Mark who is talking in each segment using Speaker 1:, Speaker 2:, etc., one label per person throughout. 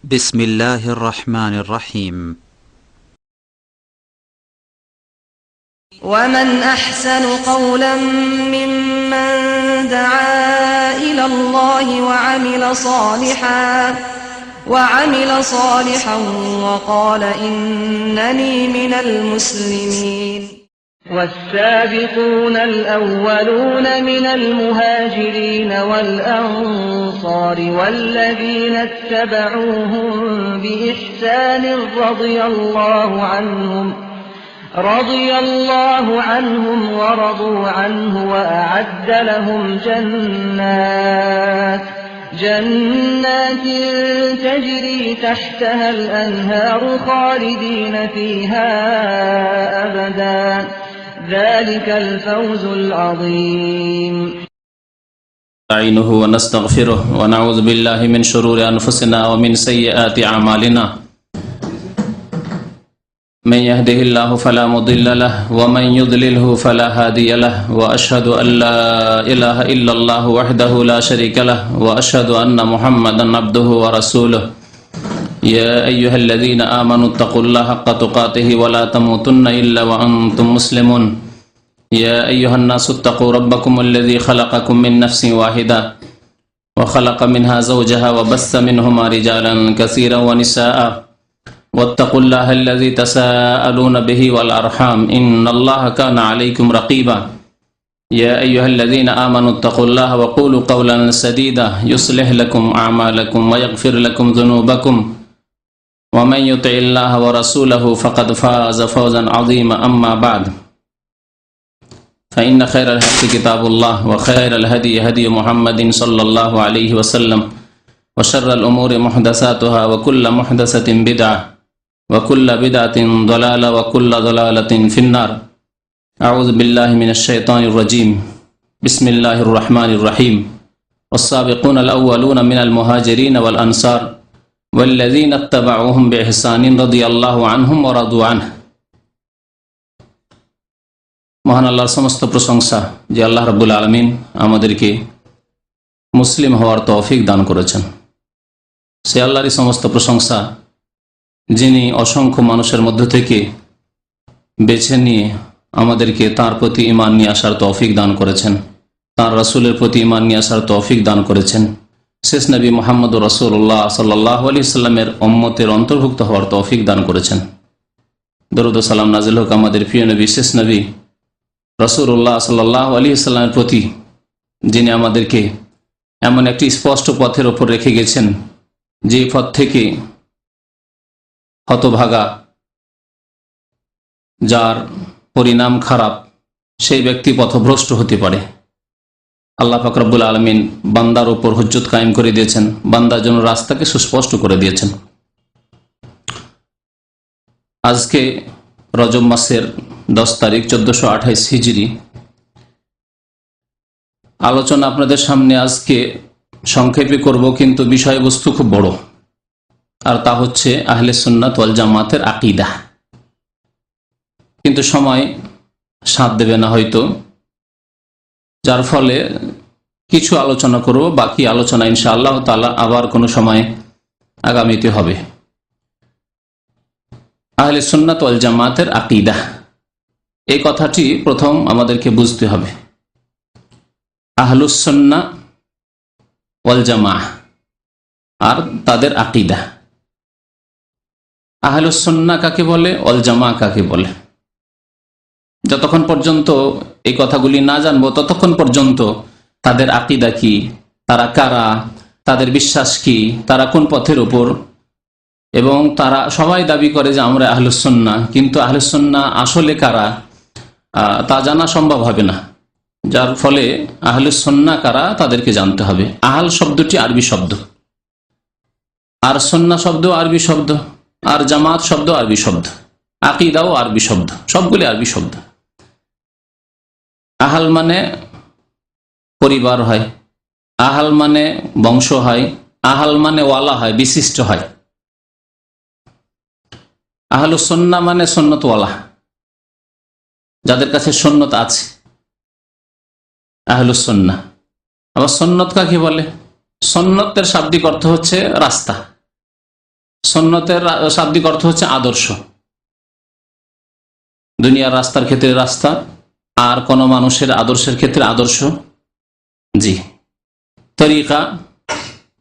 Speaker 1: بسم الله الرحمن الرحيم.
Speaker 2: ومن أحسن قولا ممن دعا إلى الله وعمل صالحا وقال إنني من المسلمين. والسابقون الأولون من المهاجرين والأنصار والذين اتبعوهم بإحسان رضي الله عنهم ورضوا عنه وأعد لهم جنات تجري تحتها الأنهار خالدين فيها أبدا ذلك الفوز العظيم.
Speaker 3: نستعينه ونستغفره ونعوذ بالله من شرور أنفسنا ومن سيئات أعمالنا من يهده الله فلا مضل له ومن يضلله فلا هادي له وأشهد أن لا إله إلا الله وحده لا شريك له وأشهد أن محمدا عبده ورسوله يا أيها الذين آمنوا اتقوا الله حق تقاته ولا تموتن إلا وأنتم مسلمون يا أيها الناس اتقوا ربكم الذي خلقكم من نفس واحدة وخلق منها زوجها وبث منهما رجالا كثيرا ونساء واتقوا الله الذي تساءلون به والأرحام إن الله كان عليكم رقيبا يا أيها الذين آمنوا اتقوا الله وقولوا قولا سديدا يصلح لكم أعمالكم ويغفر لكم ذنوبكم ومن يطع الله ورسوله فقد فاز فوزا عظيما أما بعد فإن خير الحديث كتاب الله وخير الهدي هدي محمد صلى الله عليه وسلم وشر الأمور محدثاتها وكل محدثة بدعة وكل بدعة ضلالة وكل ضلالة في النار. أعوذ بالله من الشيطان الرجيم. بسم الله الرحمن الرحيم. والسابقون الأولون من المهاجرين والأنصار والذين اتبعوهم بإحسان رضي الله عنهم ورضوا عنه. মহান আল্লাহর সমস্ত প্রশংসা যে আল্লাহ রাব্বুল আলামিন আমাদেরকে মুসলিম হওয়ার তৌফিক দান করেছেন। সে আল্লাহরই সমস্ত প্রশংসা যিনি অসংখ্য মানুষের মধ্য থেকে বেছে নিয়ে আমাদেরকে তাঁর প্রতি ঈমান নিয়ে আসার তৌফিক দান করেছেন, তাঁর রাসূলের প্রতি ঈমান নিয়ে আসার তৌফিক দান করেছেন, শেষ নবী মুহাম্মদুর রাসূলুল্লাহ সাল্লাল্লাহু আলাইহি সাল্লামের উম্মতের অন্তর্ভুক্ত হওয়ার তৌফিক দান করেছেন। দরুদ ও সালাম নাজিল হোক আমাদের প্রিয় নবী শেষ নবী রাসূলুল্লাহ সাল্লাল্লাহু আলাইহি সাল্লামের প্রতি, যিনি আমাদেরকে এমন একটি স্পষ্ট পথের ওপর রেখে গেছেন যে পথ থেকে হতভাগা, যার পরিণাম খারাপ, সেই ব্যক্তি পথভ্রষ্ট হতে পারে। আল্লাহ পাক রব্বুল আলামিন বান্দার উপর হুজ্জত কায়েম করে দিয়েছেন, বান্দার জন্য রাস্তাকে সুস্পষ্ট করে দিয়েছেন। আজকে রজব মাসের 10 তারিখ 1428 হিজরি। আলোচনা আপনাদের সামনে আজকে সংক্ষেপে করব, কিন্তু বিষয়বস্তু খুব বড়, আর তা হচ্ছে আহলে সুন্নাত ওয়াল জামাতের আকীদা। কিন্তু সময় সাথ দেবে না হয়তো, যার ফলে কিছু আলোচনা করব, বাকি আলোচনা ইনশাআল্লাহ তাআলা আবার কোনো সময় আগামীতে হবে। আহলে সুন্নাত ওয়াল জামাতের আকীদা, এই কথাটি প্রথম আমাদেরকে বুঝতে হবে। আহলুস সুন্নাহ ওয়াল জামাআহ আর তাদের আকীদা। আহলুস সুন্নাহ কাকে বলে, ওয়াল জামাআহ কাকে বলে, যতক্ষণ পর্যন্ত এই কথাগুলি না জানবো ততক্ষণ পর্যন্ত তাদের আকীদা কি, তারা কারা, তাদের বিশ্বাস কি, তারা কোন পথের উপর, এবং তারা সবাই দাবি করে যে আমরা আহলুস সুন্নাহ, কিন্তু আহলুস সুন্নাহ আসলে কারা তা জানা সম্ভব হবে না। যার ফলে আহলুস সুন্নাহ কারা তাদেরকে জানতে হবে। আহল শব্দটি আরবি শব্দ, আর সুন্নাহ শব্দ আরবি শব্দ, আর জামাত শব্দ আরবি শব্দ, আকীদাও আরবি শব্দ, সবগুলি আরবি শব্দ। আহল মানে পরিবার হয়, আহল মানে বংশ হয়, আহল মানে ওয়ালা হয়, বিশিষ্ট হয়। আহলুস সুন্নাহ মানে সুন্নতওয়ালা, যাদের কাছে সুন্নত আছে, আহলুস সুন্নাহ। আবার সুন্নত কাকে বলে? সুন্নতের শাব্দিক অর্থ হচ্ছে রাস্তা, সুন্নতের শাব্দিক অর্থ হচ্ছে আদর্শ, দুনিয়ার রাস্তার ক্ষেত্রে রাস্তা, আর কোন মানুষের আদর্শের ক্ষেত্রে আদর্শ। জি, তরিকা,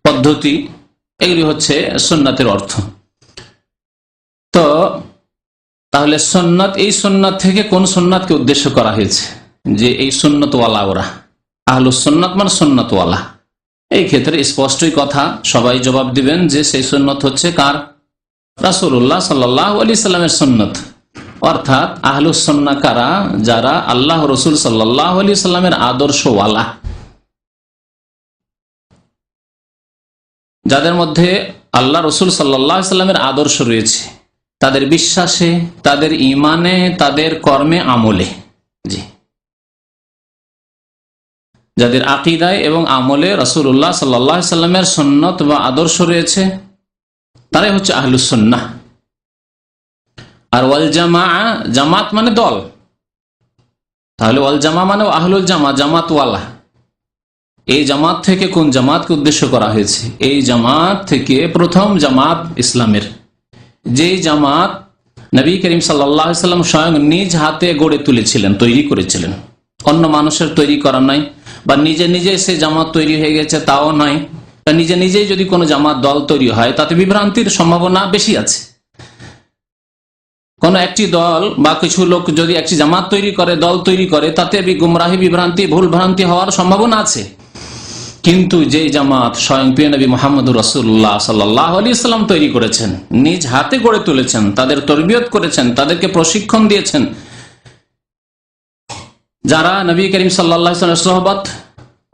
Speaker 3: পদ্ধতি, এগুলি হচ্ছে সুন্নতের অর্থ। তো তাহলে সুন্নাত, এই সুন্নাত থেকে কোন সুন্নাতকে উদ্দেশ্য করা হয়েছে? যে এই সুন্নতওয়ালা, ওরা আহলুস সুন্নাত মানে সুন্নতওয়ালা। এই ক্ষেত্রে স্পষ্টই কথা, সবাই জবাব দিবেন যে সেই সুন্নত হচ্ছে কার? রাসূলুল্লাহ সাল্লাল্লাহু আলাইহি সাল্লামের সুন্নত। অর্থাৎ আহলুস সুন্নাহ কারা? যারা আল্লাহ রসুল সাল্লাল্লাহু আলাইহি সাল্লামের আদর্শওয়ালা, যাদের মধ্যে আল্লাহ রসুল সাল্লাল্লাহু আলাইহি সাল্লামের আদর্শ রয়েছে, তাদের বিশ্বাসে, তাদের ইমানে, তাদের কর্মে, আমলে। জি, যাদের আকীদায় এবং আমলে রাসূলুল্লাহ সাল্লাল্লাহু আলাইহি সাল্লামের সুন্নত বা আদর্শ রয়েছে, তারাই হচ্ছে আহলুস সুন্নাহ। আর ওয়াল জামাআ, জামাত মানে দল, তাহলে ওয়াল জামা মানে আহলুল জামা, জামাতওয়ালা। এই জামাত থেকে কোন জামাতকে উদ্দেশ্য করা হয়েছে? এই জামাত থেকে প্রথম জামাত ইসলামের, যেই জামাত নবী করিম সাল্লাল্লাহু আলাইহি সাল্লাম স্বয়ং নিজ হাতে গড়ে তুলেছিলেন, তৈরি করেছিলেন, অন্য মানুষের তৈরি করা নাই, বা নিজে নিজে সে জামাত তৈরি হয়ে গেছে তাও নয়। নিজে নিজেই যদি কোনো জামাত দল তৈরি হয়, তাতে বিভ্রান্তির সম্ভাবনা বেশি আছে। কোন একটি দল বা কিছু লোক যদি একটি জামাত তৈরি করে, দল তৈরি করে, তাতে গুমরাহি, বিভ্রান্তি, ভুল ভ্রান্তি হওয়ার সম্ভাবনা আছে। কিন্তু যে জামাত স্বয়ং প্রিয় নবী মুহাম্মদুর রাসূলুল্লাহ সাল্লাল্লাহু আলাইহি সাল্লাম তৈরি করেছেন, নিজ হাতে গড়ে তুলেছেন, তাদের তরবিয়ত করেছেন, তাদেরকে প্রশিক্ষণ দিয়েছেন, যারা নবী করিম সাল্লাল্লাহু আলাইহি ওয়াসাল্লামের সোহবত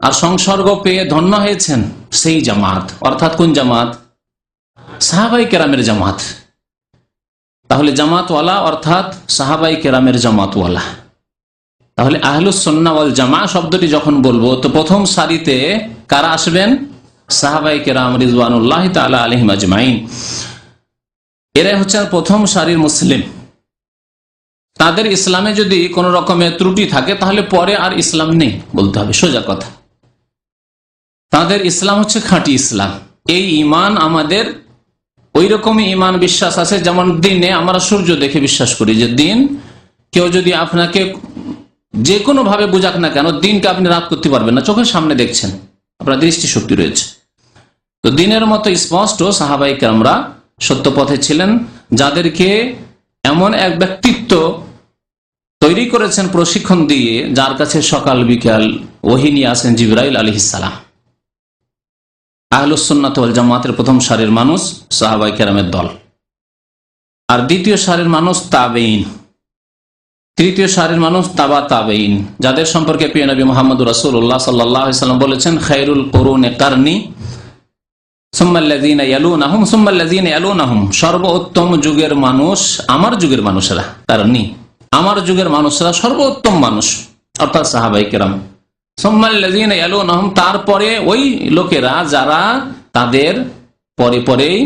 Speaker 3: আর সংসর্গ পেয়ে ধন্য হয়েছেন, সেই জামাত। অর্থাৎ কোন জামাত? সাহাবায়ে কেরামের জামাত। তাহলে জামাতওয়ালা অর্থাৎ সাহাবায়ে কেরামের জামাতওয়ালা। তাহলে আহলুস সুন্নাহ ওয়াল জামাআহ শব্দটি যখন বলবো, তো প্রথম সারিতে কারা আসবেন? সাহাবায়ে কেরাম রিজওয়ানুল্লাহি তাআলা আলাইহিম আজমাইন। এরাই হচ্ছেন প্রথম সারির মুসলিম। তাদের ইসলামে যদি কোন রকমের ত্রুটি থাকে, তাহলে পরে আর ইসলাম নেই বলতে হবে, সোজা কথা। তাদের ইসলাম হচ্ছে খাঁটি ইসলাম। এই ঈমান আমাদের ওই রকমই ঈমান, বিশ্বাস আছে যেমন দিনে আমরা সূর্য দেখে বিশ্বাস করি যে দিন, কেউ যদি আপনাকে যে কোনো ভাবে বুঝাক না কেন, দিনকে আপনি রাত করতে পারবেন না, চোখের সামনে দেখছেন, আপনার দৃষ্টিশক্তি রয়েছে। তো দিনের মতো স্পষ্ট সাহাবায়ে কেরামরা সত্য পথে ছিলেন, যাদেরকে এমন এক ব্যক্তিত্ব তৈরি করেছেন প্রশিক্ষণ দিয়ে, যার কাছে সকাল বিকাল ওহী নিয়ে আসেন জিবরাইল আলাইহিস সালাম। আহলুস সুন্নাত ওয়াল জামাতের প্রথম সারির মানুষ সাহাবায়ে কেরামের দল, আর দ্বিতীয় সারির মানুষ তাবেঈন, তৃতীয় সারির মানুষ তাবা তাবেঈন, যাদের সম্পর্কে প্রিয় নবী মুহাম্মদুর রাসূলুল্লাহ সাল্লাল্লাহু আলাইহি ওয়াসাল্লাম বলেছেন, খায়রুল কুরুনি কারনি সুম্মাল্লাযীনা ইয়ালুনাহুম সুম্মাল্লাযীনা ইয়ালুনাহুম, সর্বোত্তম যুগের মানুষ আমার যুগের মানুষেরা, কারনি আমার যুগের মানুষরা সর্বোত্তম মানুষ, অর্থাৎ সাহাবায়ে কেরাম। সুম্মাল্লাযীনা ইয়ালুনাহুম, তারপরে ওই লোকেরা যারা তাদের পরে পরেই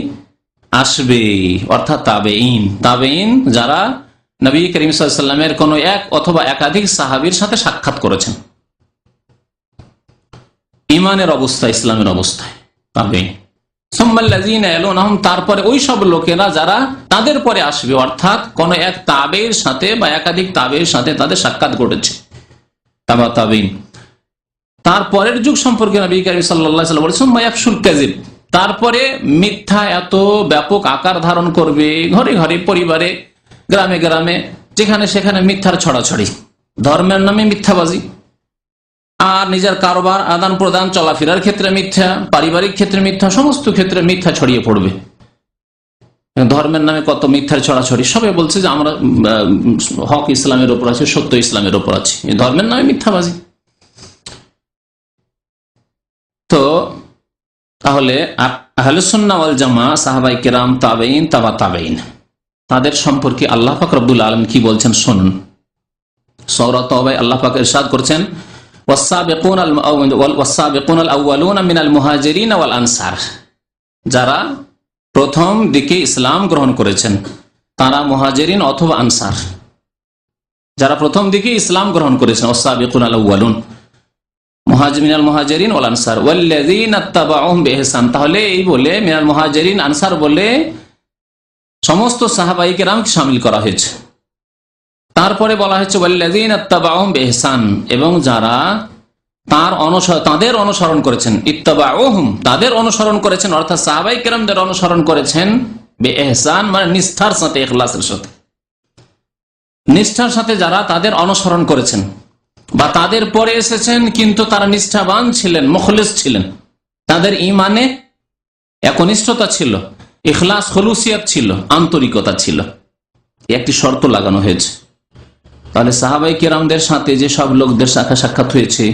Speaker 3: আসবে, অর্থাৎ তাবেঈন। তাবেঈন যারা নবী করিম সাল্লাল্লাহু আলাইহি ওয়াসাল্লামের কোন এক অথবা একাধিক সাহাবীর সাথে সাক্ষাৎ করেছেন ঈমানের অবস্থায়, ইসলামের অবস্থায়, তাবেঈন। সুম্মাল্লাযীনা ইয়ালুনাহুম, তারপরে ওই সব লোকেরা যারা তাদের পরে আসবে, অর্থাৎ কোন এক তাবেঈর সাথে বা একাধিক তাবেঈর সাথে তাদের সাক্ষাৎ ঘটেছে, তাবা তাবেঈন। তারপরের যুগ সম্পর্কে নবী করিম সাল্লাল্লাহু আলাইহি ওয়াসাল্লাম বলেছেন, মায়াফশুল কাযিব, তারপরে মিথ্যা এত ব্যাপক আকার ধারণ করবে, ঘরে ঘরে, পরিবারে, গ্রামে গ্রামে, যেখানে সেখানে মিথ্যার ছড়াছড়ি, ধর্মের নামে মিথ্যাবাজি, আর নিজের কারবার, আদান প্রদান, চলাফেরার ক্ষেত্রে মিথ্যা, পারিবারিক ক্ষেত্রে মিথ্যা, সমস্ত ক্ষেত্রে মিথ্যা ছড়িয়ে পড়বে। ধর্মের নামে কত মিথ্যার ছড়াছড়ি, সবাই বলছে যে আমরা হক ইসলামের ওপর আছি, সত্য ইসলামের ওপর আছি, ধর্মের নামে মিথ্যাবাজি। তো তাহলে আহলুস সুন্নাহ ওয়াল জামাআহ, সাহাবায়ে কেরাম, তাবেঈন, তাবা তাবেঈন, তাদের সম্পর্কে আল্লাহ পাক রব্বুল আলামিন কি বলছেন শুনুন। সূরা তাওবায় আল্লাহ পাক ইরশাদ করেছেন, ওয়াস-সাবিকুনাল আউয়ালুনা মিনাল মুহাজিরিন ওয়াল আনসার, যারা প্রথম দিকে ইসলাম গ্রহণ করেছেন তারা মুহাজিরিন অথবা আনসার, যারা প্রথম দিকে ইসলাম গ্রহণ করেছেন, ওয়াস-সাবিকুনাল আউয়ালুন মিনাল মুহাজিরিন ওয়াল আনসার ওয়াল্লাযীনা ইত্তাবাউহুম বিইহসান। তাহলে এই বলে মিনাল মুহাজিরিন আনসার বলে সমস্ত সাহাবায়ে কেরামকে শামিল করা হয়েছে। তারপরে বলা হয়েছে ওয়াল্লাযীনা ইত্তাবাউহুম বিইহসান, এবং যারা তাদের অনুসরণ করেছেন, ইত্তাবাউহুম তাদের অনুসরণ করেছেন, অর্থাৎ সাহাবায়ে কেরামদের অনুসরণ করেছেন বিইহসান মানে নিষ্ঠার সাথে, ইখলাসের সাথে, নিষ্ঠার সাথে যারা তাদের অনুসরণ করেছেন বা তাদের পরে এসেছেন কিন্তু তারা নিষ্ঠাবান ছিলেন, মুখলিস ছিলেন, তাদের ঈমানে একনিষ্ঠতা ছিল, ইখলাস খুলুসিয়াত ছিল, আন্তরিকতা ছিল, একটি শর্ত লাগানো হয়েছে। তাহলে সাহাবায়ে কেরামদের সাথে যে সব লোকদের সাক্ষাৎ হয়েছে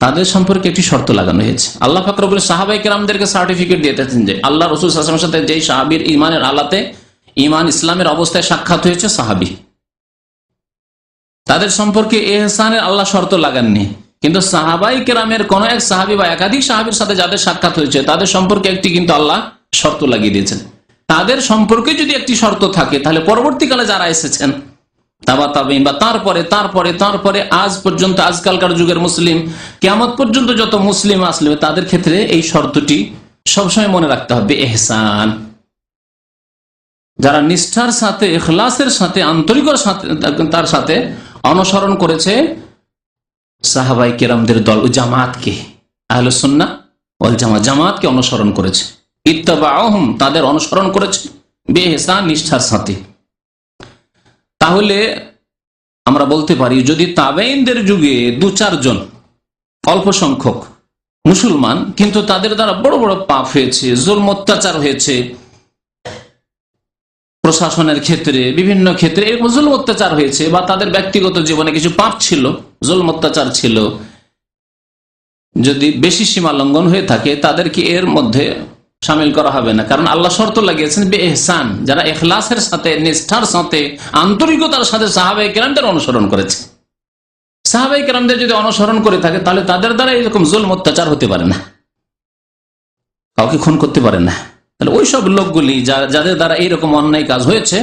Speaker 3: তাদের সম্পর্কে একটি শর্ত লাগানো হয়েছে। আল্লাহ পাক রব্বুল সাহাবায়ে কেরামদেরকে সার্টিফিকেট দিয়েছেন যে আল্লাহ রাসূল সাল্লাল্লাহু আলাইহি ওয়াসাল্লামের সাথে যেই সাহাবীর ঈমানের আলাতে, ঈমান ইসলামের অবস্থায় সাক্ষাৎ হয়েছে সাহাবী, তাদের সম্পর্কে ইহসানের আল্লাহ শর্ত লাগাননি। কিন্তু সাহাবায়ে কেরামের কোন এক সাহাবী বা একাধিক সাহাবীর সাথে যাদের সাক্ষাৎ হয়েছে তাদের সম্পর্কে একটি কিন্তু আল্লাহ শর্ত লাগিয়ে দিয়েছেন। তাদের সম্পর্কে যদি একটি শর্ত থাকে তাহলে পরবর্তীকালে যারা এসেছেন তাবা তাবেঈন বা তারপরে আজ পর্যন্ত, আজকালকার যুগের মুসলিম, কিয়ামত পর্যন্ত যত মুসলিম আসলে তাদের ক্ষেত্রে এই শর্তটি সবসময় মনে রাখতে হবে, ইহসান। যারা নিষ্ঠার সাথে, ইখলাসের সাথে, আন্তরিকতার সাথে তার সাথে অনুসরণ করেছে সাহাবায়ে কেরামদের দল, জামাতকে, আহলুস সুন্নাহ ওয়াল জামাতকে অনুসরণ করেছে, ইত্তাবাউহুম তাদের অনুসরণ করেছে বিইহসান নিষ্ঠার সাথে। তাহলে আমরা বলতে পারি যদি তাবেঈনদের যুগে 2-4 জন অল্প সংখ্যক মুসলমান কিন্তু তাদের দ্বারা বড় বড় পাপ হয়েছে, জুলম অত্যাচার হয়েছে, প্রশাসনের ক্ষেত্রে, বিভিন্ন ক্ষেত্রে এরকম জুলম অত্যাচার হয়েছে, বা তাদের ব্যক্তিগত জীবনে কিছু পাপ ছিল, জুলম অত্যাচার ছিল, যদি বেশি সীমা লঙ্ঘন হয়ে থাকে তাদেরকে এর মধ্যে শামিল করা হবে না। কারণ আল্লাহ শর্ত লাগিয়েছেন বিইহসান, যারা ইখলাসের সাথে, নিষ্ঠার সাথে, আন্তরিকতার সাথে সাহাবায়ে কেরামদের অনুসরণ করেছে। সাহাবায়ে কেরামদের যদি অনুসরণ করে থাকে তাহলে তাদের দ্বারা এরকম জুলম অত্যাচার হতে পারে না, কাউকে খুন করতে পারে না। তাহলে ওই সব লোকগুলি যাদের দ্বারা এইরকম অন্যায় কাজ হয়েছে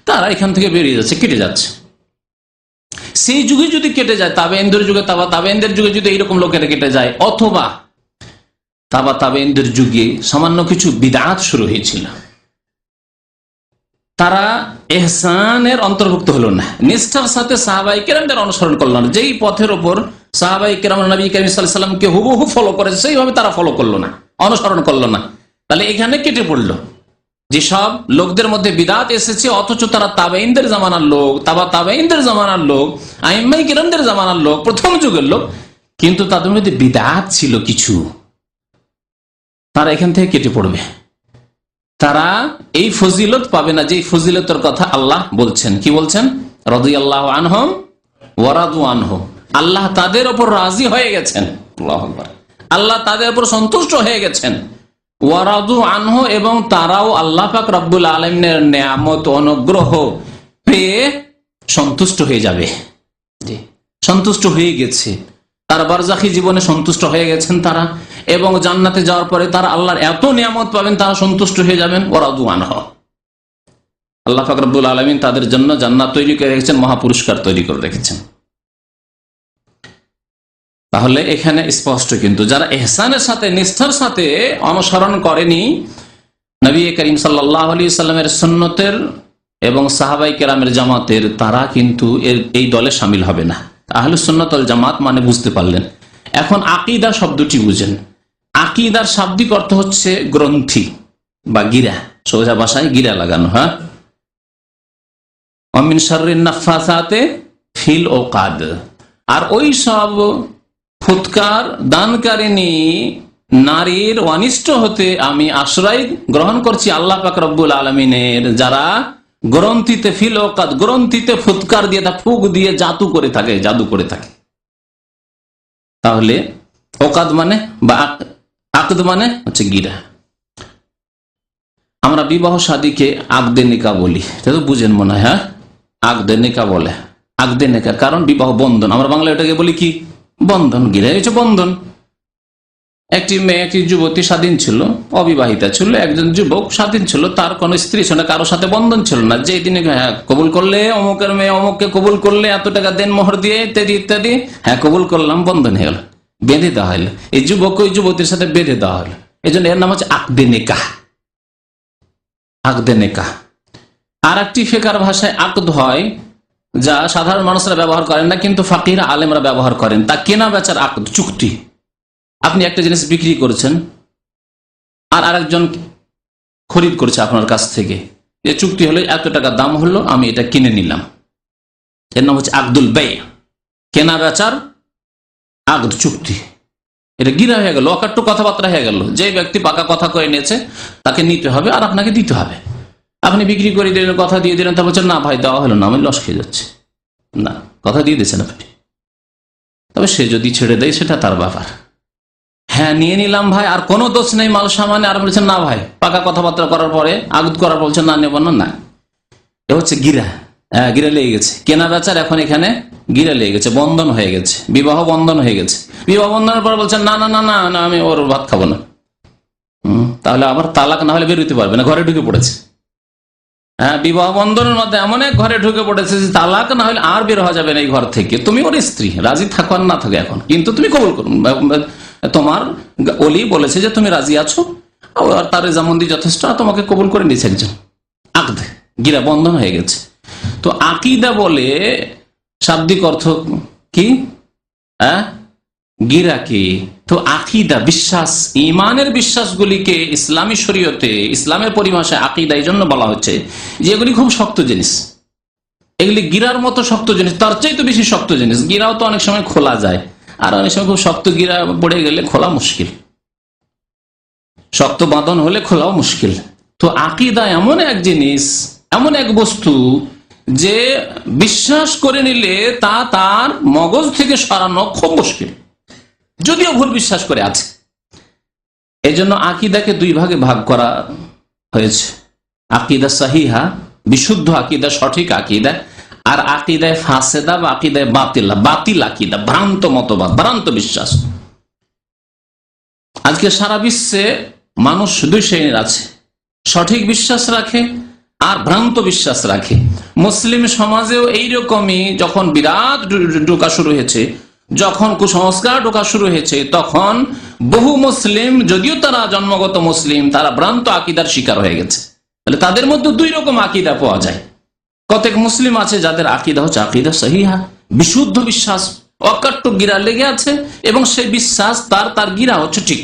Speaker 3: তারা এখান থেকে বেরিয়ে যাচ্ছে, কেটে যাচ্ছে। সেই যুগে যদি কেটে যায়, তাবেঈনদের যুগে, তাবেঈনদের যুগে যদি এইরকম লোকেরা কেটে যায়, অথবা তাবেঈনদের যুগে সামান্য কিছু বিদআত শুরু হয়েছিল, তারা ইহসানের অন্তর্ভুক্ত হলো না, নিষ্ঠার সাথে সাহাবায়ে কেরামদের অনুসরণ করলো না, যেই পথের উপর সাহাবায়ে কেরাম নবী করিম সাল্লাল্লাহু আলাইহি ওয়াসাল্লামকে হুবহু ফলো করেছে সেইভাবে তারা ফলো করলো না, অনুসরণ করলো না। তাহলে এখানে কেটে পড়লো যেসব লোকদের মধ্যে বিদআত এসেছে, অথচ তারা তাবেঈনদের জামানার লোক, তাবেঈনদের জামানার লোক, আইম্মায়ে কেরামদের জামানার লোক, প্রথম যুগের লোক, কিন্তু তাদের মধ্যে বিদআত ছিল কিছু, তারা এখান থেকে কেটে পড়বে। তারা এই ফজিলত পাবে না যে ফজিলতের কথা আল্লাহ বলছেন। কি বলছেন? রাদিয়াল্লাহু আনহুম ওয়া রাদু আনহু, আল্লাহ তাদের উপর রাজি হয়ে গেছেন, আল্লাহু আকবার, আল্লাহ তাদের উপর সন্তুষ্ট হয়ে গেছেন, ওয়া রাদু আনহু, এবং তারাও আল্লাহ পাক রব্বুল আলামিনের নিয়ামত, অনুগ্রহ পেয়ে সন্তুষ্ট হয়ে যাবে। জি, সন্তুষ্ট হয়ে গেছে, তার বারজাখী জীবনে সন্তুষ্ট হয়ে গেছেন তারা, এবং জান্নাতে যাওয়ার পরে তারা আল্লাহর এত নিয়ামত পাবেন তারা সন্তুষ্ট হয়ে যাবেন। ওয়া রাদু আনহু, আল্লাহ পাক রব্বুল আলামিন তাদের জন্য জান্নাত তৈরি করে রেখেছেন, মহাপুরস্কার তৈরি করে রেখেছেন। তাহলে এখানে স্পষ্ট কিন্তু যারা ইহসানের সাথে, নিষ্ঠার সাথে অনুসরণ করেনি নবী করিম সাল্লাল্লাহু আলাইহি ওয়াসাল্লামের সুন্নতের এবং সাহাবায়ে কেরামের জামাতের, তারা কিন্তু এই দলে শামিল হবে না। আহলুস সুন্নাত ওয়াল জামাত মানে বুঝতে পারলেন। এখন আকীদা শব্দটি বুঝেন। আকীদার শাব্দিক অর্থ হচ্ছে গ্রন্থি বা গিরা, সোজা ভাষায় গিরা লাগানো। হ্যাঁ, ওয়া মিন শাররিন নাফাসাতে ফিল উকাদ, আর ওই সব ফুৎকার দানকারিনী নারীর অনিষ্ট হতে আমি আশ্রয় গ্রহণ করছি আল্লাহ পাক রব্বুল আলামিনের, যারা গ্রন্থিতে ফিল উকাদ, গ্রন্থিতে ফুৎকার দিয়ে, ফুক দিয়ে জাদু করে থাকে। তাহলে ওকাদ মানে বা আকদ মানে হচ্ছে গিরা। আমরা বিবাহ শাদীকে আকদে নিকা বলি, এটা তো বুঝেন মনে হয়। হ্যাঁ, আকদে নিকা বলে, আকদে নিকা, কারণ বিবাহ বন্ধন, আমরা বাংলা এটাকে বলি কি? বন্ধন। গিরা হচ্ছে বন্ধন। একটি মেয়ে, একটি যুবতী স্বাধীন ছিল, অবিবাহিতা ছিল, একজন যুবক স্বাধীন ছিল, তার কোনো স্ত্রী ছিল না, কারোর সাথে বন্ধন ছিল না। যে দিনে কবুল করলে অমুকের মেয়ে অমুককে কবুল করলে এত টাকা দেন মোহর দিয়ে ইত্যাদি ইত্যাদি, হ্যাঁ কবুল করলাম, বন্ধন হয়ে গেল, বেঁধে দেওয়া হলো। এই যুবক ওই যুবতীর সাথে বেঁধে দেওয়া হলো, এই জন্য এর নাম হচ্ছে আকদে নিকাহ। আকদে নিকাহ। আর একটি ফিকহের ভাষায় আকদ হয়, যা সাধারণ মানুষরা ব্যবহার করেন না কিন্তু ফাকিহরা আলেমরা ব্যবহার করেন, তা কেনা বেচার আকদ, চুক্তি। আপনি একটা জিনিস বিক্রি করেছেন আর আরেকজন খরিদ করেছে আপনার কাছ থেকে, যে চুক্তি হলো এত টাকা দাম হলো, আমি এটা কিনে নিলাম, এর নাম হচ্ছে আকদুল বাই', কেনা বেচার আকদ, চুক্তি। এটা গিরা হয়ে গেল, অকাট্য কথাবার্তা হয়ে গেল। যে ব্যক্তি পাকা কথা কয়ে নিয়েছে তাকে নিতে হবে আর আপনাকে দিতে হবে। আপনি বিক্রি করে দিলেন, কথা দিয়ে দিলেন, তা বলছেন না ভাই দেওয়া হলো না, আমি লস খেয়ে যাচ্ছি। না, কথা দিয়ে দিয়েছেন আপনি, তবে সে যদি ছেড়ে দেয় সেটা তার ব্যাপার। হ্যাঁ নিয়ে নিলাম ভাই, আর কোনো দোষ নেই মাল সামানে, আর বলছেন না ভাই, পাকা কথাবার্তা করার পরে আগদ করার পর বলছেন না নেব না, না, এ হচ্ছে গিরা। হ্যাঁ, গিরা লেগে গেছে, কেনা বেচার এখন এখানে গিরা লেগে গেছে, বন্ধন হয়ে গেছে, বিবাহ বন্ধন হয়ে গেছে। বিবাহ বন্ধনের পর বলছেন না না না না না, আমি ওর ভাত খাবো না। তাহলে আবার তালাক না হলে বেরোতে পারবে না, ঘরে ঢুকে পড়েছে। হ্যাঁ, বিবাহ বন্ধনের মধ্যে এমন এক ঘরে ঢুকে পড়েছে যে তালাক না হলে আর বের হওয়া যাবে না এই ঘর থেকে। তুমি ওর স্ত্রী, রাজি থাকো আর না থাকো এখন, কিন্তু তুমি কবুল করো, তোমার ওলি বলেছে যে তুমি রাজি আছো, আর তার রেজামন্দি যথেষ্ট, তোমাকে কবুল করে নিয়েছে একজন। আকদ, গিরা, বন্ধন হয়ে গেছে। তো আকিদা বলে শাব্দিক অর্থ কি? গিরা কি? তো আকিদা, বিশ্বাস, ইমানের বিশ্বাসগুলিকে ইসলামী শরীয়তে, ইসলামের পরিভাষায় আকিদা এই জন্য বলা হচ্ছে যে এগুলি খুব শক্ত জিনিস। এগুলি গিরার মতো শক্ত জিনিস, তার চাইতে বেশি শক্ত জিনিস। গিরাও তো অনেক সময় খোলা যায়, আর অনেক সময় খুব শক্ত গিরা পড়ে গেলে খোলা মুশকিল, শক্ত বাঁধন হলে খোলাও মুশকিল। তো আকিদা এমন এক জিনিস, এমন এক বস্তু যে বিশ্বাস করে নিলে তা তার মগজ থেকে সরানো খুব মুশকিল, যদিও ভুল বিশ্বাস করে আছে। এই জন্য আকিদাকে দুই ভাগে ভাগ করা হয়েছে, আকিদা সহিহা, বিশুদ্ধ আকিদা, সঠিক আকিদা, আর আকিদায় ফাসেদা বা আকিদায় বাতিলা, বাতিল আকিদা, ভ্রান্ত মতবাদ, ভ্রান্ত বিশ্বাস। আজকে সারা বিশ্বে মানুষ দুই শ্রেণীর আছে, সঠিক বিশ্বাস রাখে আর ভ্রান্ত বিশ্বাস রাখে। মুসলিম সমাজেও এইরকমই, যখন বিরাট ঢোকা শুরু হয়েছে, যখন কুসংস্কার ঢোকা শুরু হয়েছে, তখন বহু মুসলিম, যদিও তারা জন্মগত মুসলিম, তারা ভ্রান্ত আকিদার শিকার হয়ে গেছে। তাহলে তাদের মধ্যে দুই রকম আকিদা পাওয়া যায়। কতক মুসলিম আছে যাদের আকিদা হচ্ছে আকিদা সহিহা, বিশুদ্ধ বিশ্বাস, অকাট্য গিরা লেগে আছে, এবং সেই বিশ্বাস তার গিরা হচ্ছে ঠিক।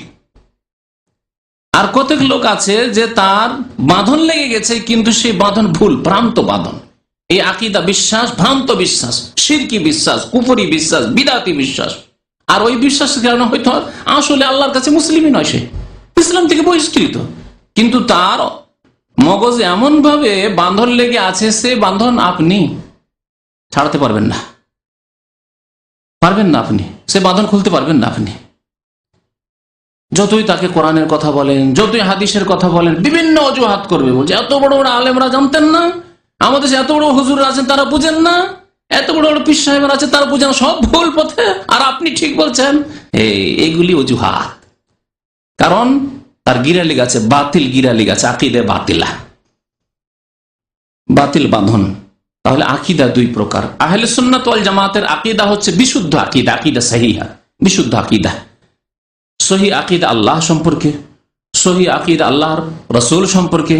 Speaker 3: আর কতক লোক আছে যে তার বাঁধন লেগে গেছে, কিন্তু সেই বাঁধন ভুল, ভ্রান্ত বাঁধন। এই আকিদা বিশ্বাস ভ্রান্ত বিশ্বাস, শিরকি বিশ্বাস, কুফরি বিশ্বাস, বিদাতি বিশ্বাস। আর ওই বিশ্বাসের কারণে হয়তো আসলে আল্লাহর কাছে মুসলিমই নয়, সে ইসলাম থেকে বহিষ্কৃত, কিন্তু তার মগজে এমন ভাবে বাঁধন লেগে আছে, সে বাঁধন আপনি ছাড়াতে পারবেন না, আপনি সে বাঁধন খুলতে পারবেন না। আপনি যতই তাকে কোরআনের কথা বলেন, যতই হাদিসের কথা বলেন, বিভিন্ন অজুহাত করবে, বলছে এত বড় বড় আলেমরা জানতেন না, আমাদের এত বড় হুজুর আছেন তারা বুঝেন না, এত বড় বড় পীর সাহেবরা আছে তারা বুঝেন, সব ভুল পথে, আর আপনি ঠিক বলছেন। এইগুলি অজুহাত, কারণ তার গিরা লেগে আছে, বাতিল গিরা লেগে আছে, আকিদা বাতিলা, বাতিল বাঁধন। তাহলে আকিদা দুই প্রকার। আহলে সুন্নাত ওয়াল জামাতের আকিদা হচ্ছে বিশুদ্ধ আকিদা, আকিদা সহিহা, বিশুদ্ধ আকিদা। সহি আকিদা আল্লাহ সম্পর্কে, সহি আকিদা আল্লাহর রসুল সম্পর্কে,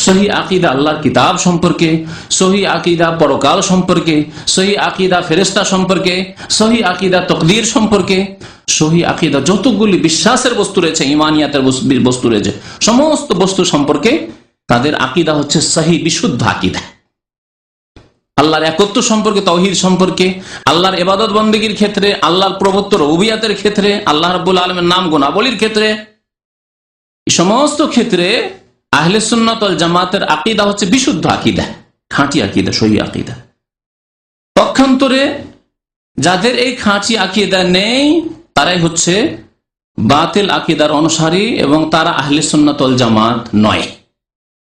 Speaker 3: সহি আকিদা আল্লাহর কিতাব সম্পর্কে, সহি আকিদা পরকাল সম্পর্কে, সহি আকিদা ফেরেশতা সম্পর্কে, সহি আকিদা তকদীর সম্পর্কে, সহি আকিদা যতগুলি বিশ্বাসের বস্তু রয়েছে, ইমানিয়াতের বস্তু রয়েছে, সমস্ত বস্তু সম্পর্কে তাদের আকিদা হচ্ছে সহি, বিশুদ্ধ আকিদা। আল্লাহর একত্ব সম্পর্কে, তাওহীদ সম্পর্কে, আল্লাহর ইবাদত বন্দেগীর ক্ষেত্রে, আল্লাহর প্রভুত্ব রুবুবিয়াতের ক্ষেত্রে, আল্লাহ রাব্বুল আলামিনের নাম গুণাবলীর ক্ষেত্রে, এই সমস্ত ক্ষেত্রে আহলে সুন্নাত ওয়াল জামাতের আকিদা হচ্ছে বিশুদ্ধ আকিদা, খাঁটি আকিদা, সহি আকিদা। পক্ষান্তরে যাদের এই খাঁটি আকিদা নেই, তারাই হচ্ছে বাতিল আকিদার অনুসারী, এবং তারা আহলে সুন্নাত ওয়াল জামাত নয়,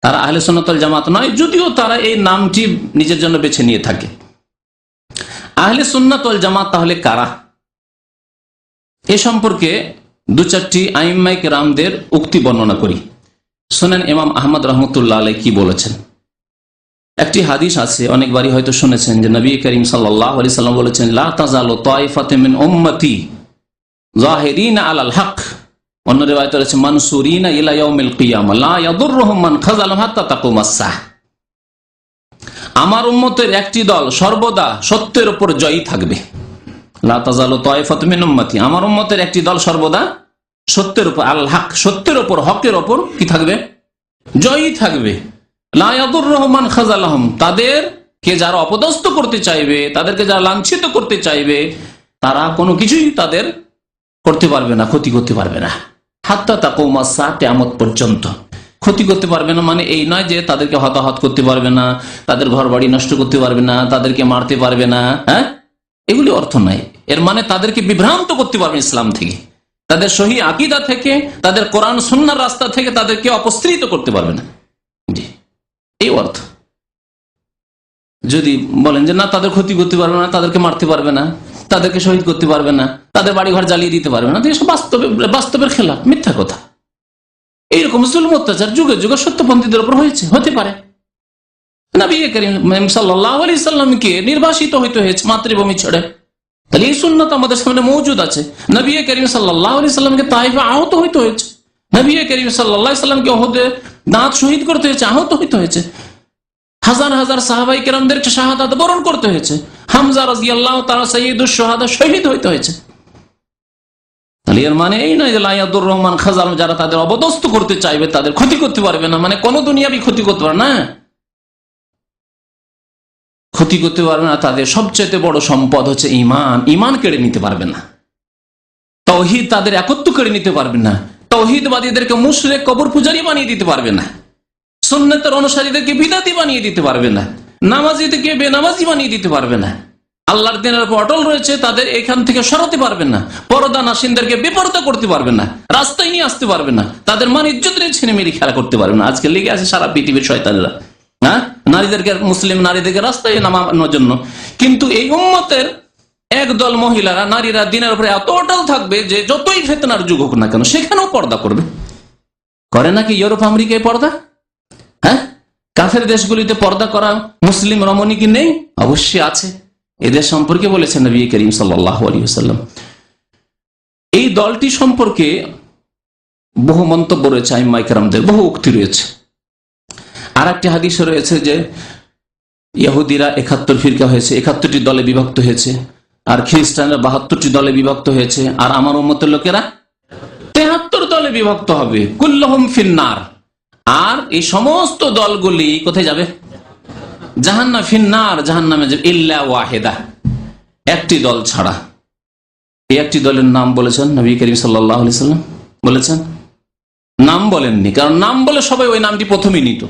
Speaker 3: তারা আহলে সুন্নাত ওয়াল জামাত নয়, যদিও তারা এই নামটি নিজের জন্য বেছে নিয়ে থাকে। আহলে সুন্নাত ওয়াল জামাত তাহলে কারা? এ সম্পর্কে দু চারটি আইম্মায়ে কেরামদের উক্তি বর্ণনা করি। শুনেন ইমাম আহমদ রহমতুল্লাহ আলাইহি কি বলেছেন। একটি হাদিস আছে, অনেকবারই হয়তো শুনেছেন, যে নবী করিম সাল্লাল্লাহু আলাইহি সাল্লাম বলেছেন, লা তাযালু তায়ফাতুম মিন উম্মতি যাহিরিনা আলাল হক, অন্য রিওয়ায়াতে রয়েছে মানসুরিনা ইলা ইয়াউমিল কিয়ামা লা ইয়াদুররুহুম মান খাযালাহুম হাত্তা তাকুমাস সাহ। আমার উম্মতের একটি দল সর্বদা সত্যের উপর জয়ী থাকবে। লা তাজালু তায়ফাতুম মিন উম্মতি, আমার উম্মতের একটি দল সর্বদা সত্যের উপর, আল হক, সত্যের উপর, হকের উপর কি থাকবে? জয়ী থাকবে। লা ইয়াদুররুহুম মান খাযালাহুম, তাদেরকে যারা অপদস্থ করতে চাইবে, তাদেরকে যারা লাঞ্ছিত করতে চাইবে, তারা কোনো কিছুই তাদের করতে পারবে না, ক্ষতি করতে পারবে না। হাত্তা তাকুমুস সাআহ, কিয়ামত পর্যন্ত ক্ষতি করতে পারবে না। মানে এই নয় যে তাদেরকে হতাহত করতে পারবে না, তাদের ঘর বাড়ি নষ্ট করতে পারবে না, তাদেরকে মারতে পারবে না, হ্যাঁ, এগুলি অর্থ নাই। এর মানে তাদেরকে বিভ্রান্ত করতে পারবে ইসলাম থেকে, তাদের সহি আকীদা থেকে, তাদের কোরআন সুন্নাহর রাস্তা থেকে তাদেরকে অপসৃত করতে পারবে না। জি, এই অর্থ। যদি বলেন যে না, তাদের ক্ষতি করতে পারবে না, তাদেরকে মারতে পারবে না, তাদেরকে শহীদ করতে পারবে না, তাদের বাড়িঘর জ্বালিয়ে দিতে পারবে না, এসব বাস্তবের খেলাফ, মিথ্যা কথা। এইরকম জুলুম অত্যাচার যুগে যুগে সত্যপন্থীদের উপর হয়েছে, হতে পারে। নবী করিম সাল্লাল্লাহু আলাইহি সাল্লামকে নির্বাসিত হইতে হয়েছে মাতৃভূমি ছেড়ে, তাহলে এই সুন্নাত আমাদের সামনে মওজুদ আছে। নবী করিম সাল্লাল্লাহু আলাইহি সাল্লামকে তাইফে আহত হইতে হয়েছে, নবী করিম সাল্লাল্লাহু আলাইহি সাল্লামকে উহুদে দাঁত শহীদ করতে হয়েছে, আহত হইতে হয়েছে। হাজার হাজার সাহাবাই কেরামদেরকে শাহাদাত বরণ করতে হয়েছে। হামজা রাদিয়াল্লাহু তাআলা সাইয়্যিদুশ শুহাদা, শহীদ হইতে হয়েছে। তাহলে এর মানে এই নয় যে লা ইয়াদুররুহুম মান খাযালাহুম, যারা তাদের অবদস্থ করতে চাইবে তাদের ক্ষতি করতে পারবে না, মানে কোন দুনিয়াবি ক্ষতি করতে পারবে না, ক্ষতি করতে পারবে না। তাদের সবচেয়ে বড় সম্পদ হচ্ছে ঈমান, ঈমান কেড়ে নিতে পারবে না। তাওহীদ, তাদের একত্ব কেড়ে নিতে পারবে না। তাওহীদবাদীদেরকে মুশরিক, কবর পূজারী বানিয়ে দিতে পারবে না। সুন্নাতের অনুসারীদেরকে বিদাতি বানিয়ে দিতে পারবে না। নামাজীদেরকে বেনামাজি বানিয়ে দিতে পারবে না। আল্লাহর দিনের উপর অটল রয়েছে, তাদের এখান থেকে সরাতে পারবে না। পর্দা নাশিনদেরকে বেপরদা করতে পারবে না, রাস্তায় নিয়ে আসতে পারবে না, তাদের মান ইজ্জত নিয়ে ছিনিমিনি খেলা করতে পারবে না। আজকে লেগে আছে সারা পৃথিবীর শয়তানেরা, হ্যাঁ, নারীদেরকে, মুসলিম নারীদেরকে রাস্তায় নামানোর জন্য। কিন্তু এই উম্মতের একদল মহিলারা, নারীরা দিনের উপরে এত অটল থাকবে যে যতই ফিতনার যুগ হোক না কেন সেখানেও পর্দা করবে। করে নাকি ইউরোপ আমেরিকায় পর্দা? হ্যাঁ, কাফের দেশগুলিতে পর্দা করা মুসলিম রমণী কি নেই? অবশ্যই আছে। এদের সম্পর্কে বলেছেন নবী করিম সাল্লাল্লাহু আলাইহি ওয়াসাল্লাম। এই দলটি সম্পর্কে বহু মন্তব্য রয়েছে আইম্মায়ে কেরামদের, বহু উক্তি রয়েছে। আর একটি হাদিস রয়েছে যে ইহুদিরা ৭১ ফিরকা হয়েছে, ৭১টি দলে বিভক্ত হয়েছে, আর খ্রিস্টানরা ৭২টি দলে বিভক্ত হয়েছে, আর আমার উম্মতের লোকেরা ৭৩ দলে বিভক্ত হবে। কুল্লুহুম ফিন্নার। আর এই সমস্ত দলগুলি কোথায় যাবে? জাহান্নাম, ফিন্নার, জাহান্নামে যাবে। ইল্লা ওয়াহিদা, একটি দল ছাড়া। এই একটি দলের নাম বলেছেন নবী করিম সাল্লাল্লাহু আলাইহি সাল্লাম, বলেছেন? নাম বলেননি, কারণ নাম বলে সবাই ওই নামটি প্রথমেই নিত।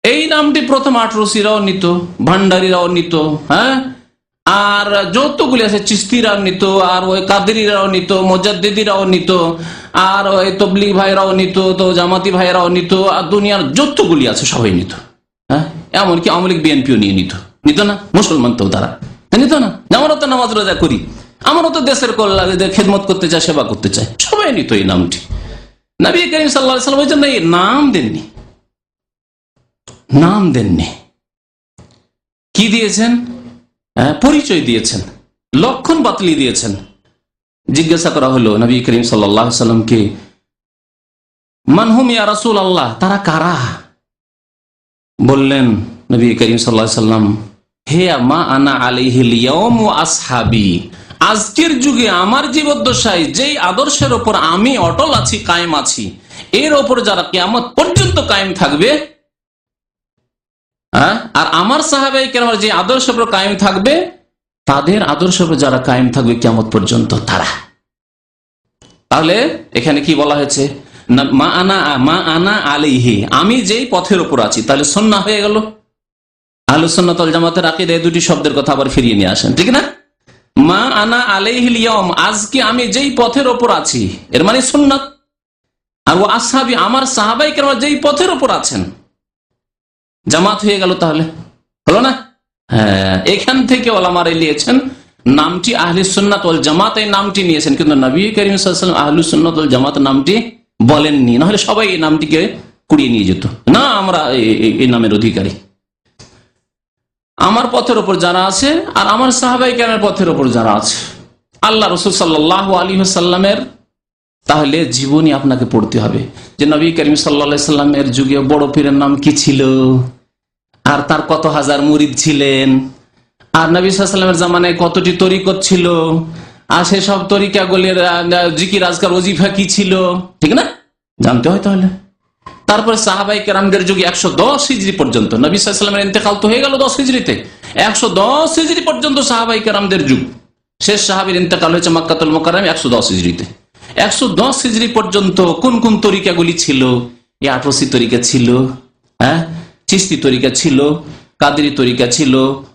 Speaker 3: এই নামটি প্রথম আটরসিরাও নিত, ভান্ডারীরাও নিত, হ্যাঁ, আর যতগুলি আছে চিস্তিরাও নিত, আর ওই কাদেরিরাও নিত, মুজাদ্দিদিরাও নিত, আর ওই তবলিগ ভাইরাও নিত, তো জামাতি ভাইরাও নিত, আর দুনিয়ার যতগুলি আছে সবাই নিত। হ্যাঁ, এমনকি আওয়ামী লীগ বিএনপিও নিয়ে নিত না? মুসলমান তো তারা নিত না? আমারও তো নামাজ রোজা করি, আমারও তো দেশের কল্যাণ, খেদমত করতে চায়, সেবা করতে চায়, সবাই নিত এই নামটি। নবী করিম সাল্লাল্লাহু আলাইহি ওয়াসাল্লাম এই নাম দেননি, নাম দেননি। কি দিয়েছেন? পরিচয় দিয়েছেন, লক্ষণ বাতলি দিয়েছেন। জিজ্ঞাসা করা হলো নবী করিম সাল্লাল্লাহু আলাইহি ওয়াসাল্লামকে, মান হুম ইয়া রাসূলুল্লাহ, তারা কারা? বললেন নবী করিম সাল্লাল্লাহু আলাইহি ওয়াসাল্লাম, হে মা আনা আলাইহিল ইয়াউম ওয়া আসহাবি, আজকের যুগে আমার জীবদ্দশায় যেই আদর্শের ওপর আমি অটল আছি, কায়েম আছি, এর ওপর যারা কিয়ামত পর্যন্ত কায়েম থাকবে, আর আমার সাহাবায়ে কেরামের যে আদর্শের উপর কায়েম থাকবে, তাদের আদর্শের উপর যারা কায়েম থাকবে কিয়ামত পর্যন্ত, তারা। তাহলে এখানে কি বলা হয়েছে? মা আনা আলাইহি, আমি যেই পথের উপর আছি। তাহলে সুন্নাহ হয়ে গেল। আহলুস সুন্নাত ওয়াল জামাতের আকীদা, এই দুটি শব্দের কথা আবার ফিরিয়ে নিয়ে আসেন, ঠিক না? মা আনা আলাইহিল ইয়াউম, আজকে আমি যেই পথের উপর আছি, এর মানে সুন্নাত। আর ওয়া আসহাবি, আমার সাহাবায়ে কেরাম যেই পথের উপর আছেন, জামাত হয়ে গেল। তাহলে হলো না? হ্যাঁ, এখান থেকে ওলামারা নিয়েছেন নামটি আহলে সুন্নাত ওয়াল জামাত, এই নামটি নিয়েছেন, কিন্তু নবী করিম সাল্লাল্লাহু আলাইহি ওয়াসাল্লাম আহলুস সুন্নাত ওয়াল জামাত নামটি বলেননি, নাহলে সবাই এই নামটিকে কুড়িয়ে নিয়ে যেত। না, আমরা এই নামের অধিকারী, আমার পথের ওপর যারা আছে, আর আমার সাহাবায়ে কেরামের পথের ওপর যারা আছে, আল্লাহ রাসূল সাল্লাল্লাহু আলাইহি ওয়াসাল্লামের তাহলে জীবনী আপনাকে পড়তে হবে যে নবী করিম সাল্লাল্লাহু আলাইহি ওয়াসাল্লামের যুগে বড় পীরের নাম কি ছিল, আর তার কত হাজার মুরিদ ছিলেন, আর নবী সাল্লাল্লাহু আলাইহি ওয়াসাল্লামের জামানায় কতটি তরিকত ছিল, আর সেসব তরিকাগুলির জিকির আজকার ওজিফা কি ছিল, ঠিক না, জানতে হয় তাহলে। তারপরে সাহাবায়ে কেরামদের যুগে 110 হিজরি পর্যন্ত, নবী সাল্লাল্লাহু আলাইহি ওয়াসাল্লামের ইন্তেকাল তো হয়ে গেল 10 হিজরিতে, 110 হিজরি পর্যন্ত সাহাবায়ে কেরামদের যুগ। শেষ সাহাবীর ইন্তেকাল হয়েছে মক্কাতুল মুকাররমে 110 হিজরিতে। 110 হিজরি পর্যন্ত কোন কোন তরিকাগুলি ছিল? এই আটরসি তরিকা ছিল, চিশতি তরিকা ছিল, কাদেরি তরিকা ছিল,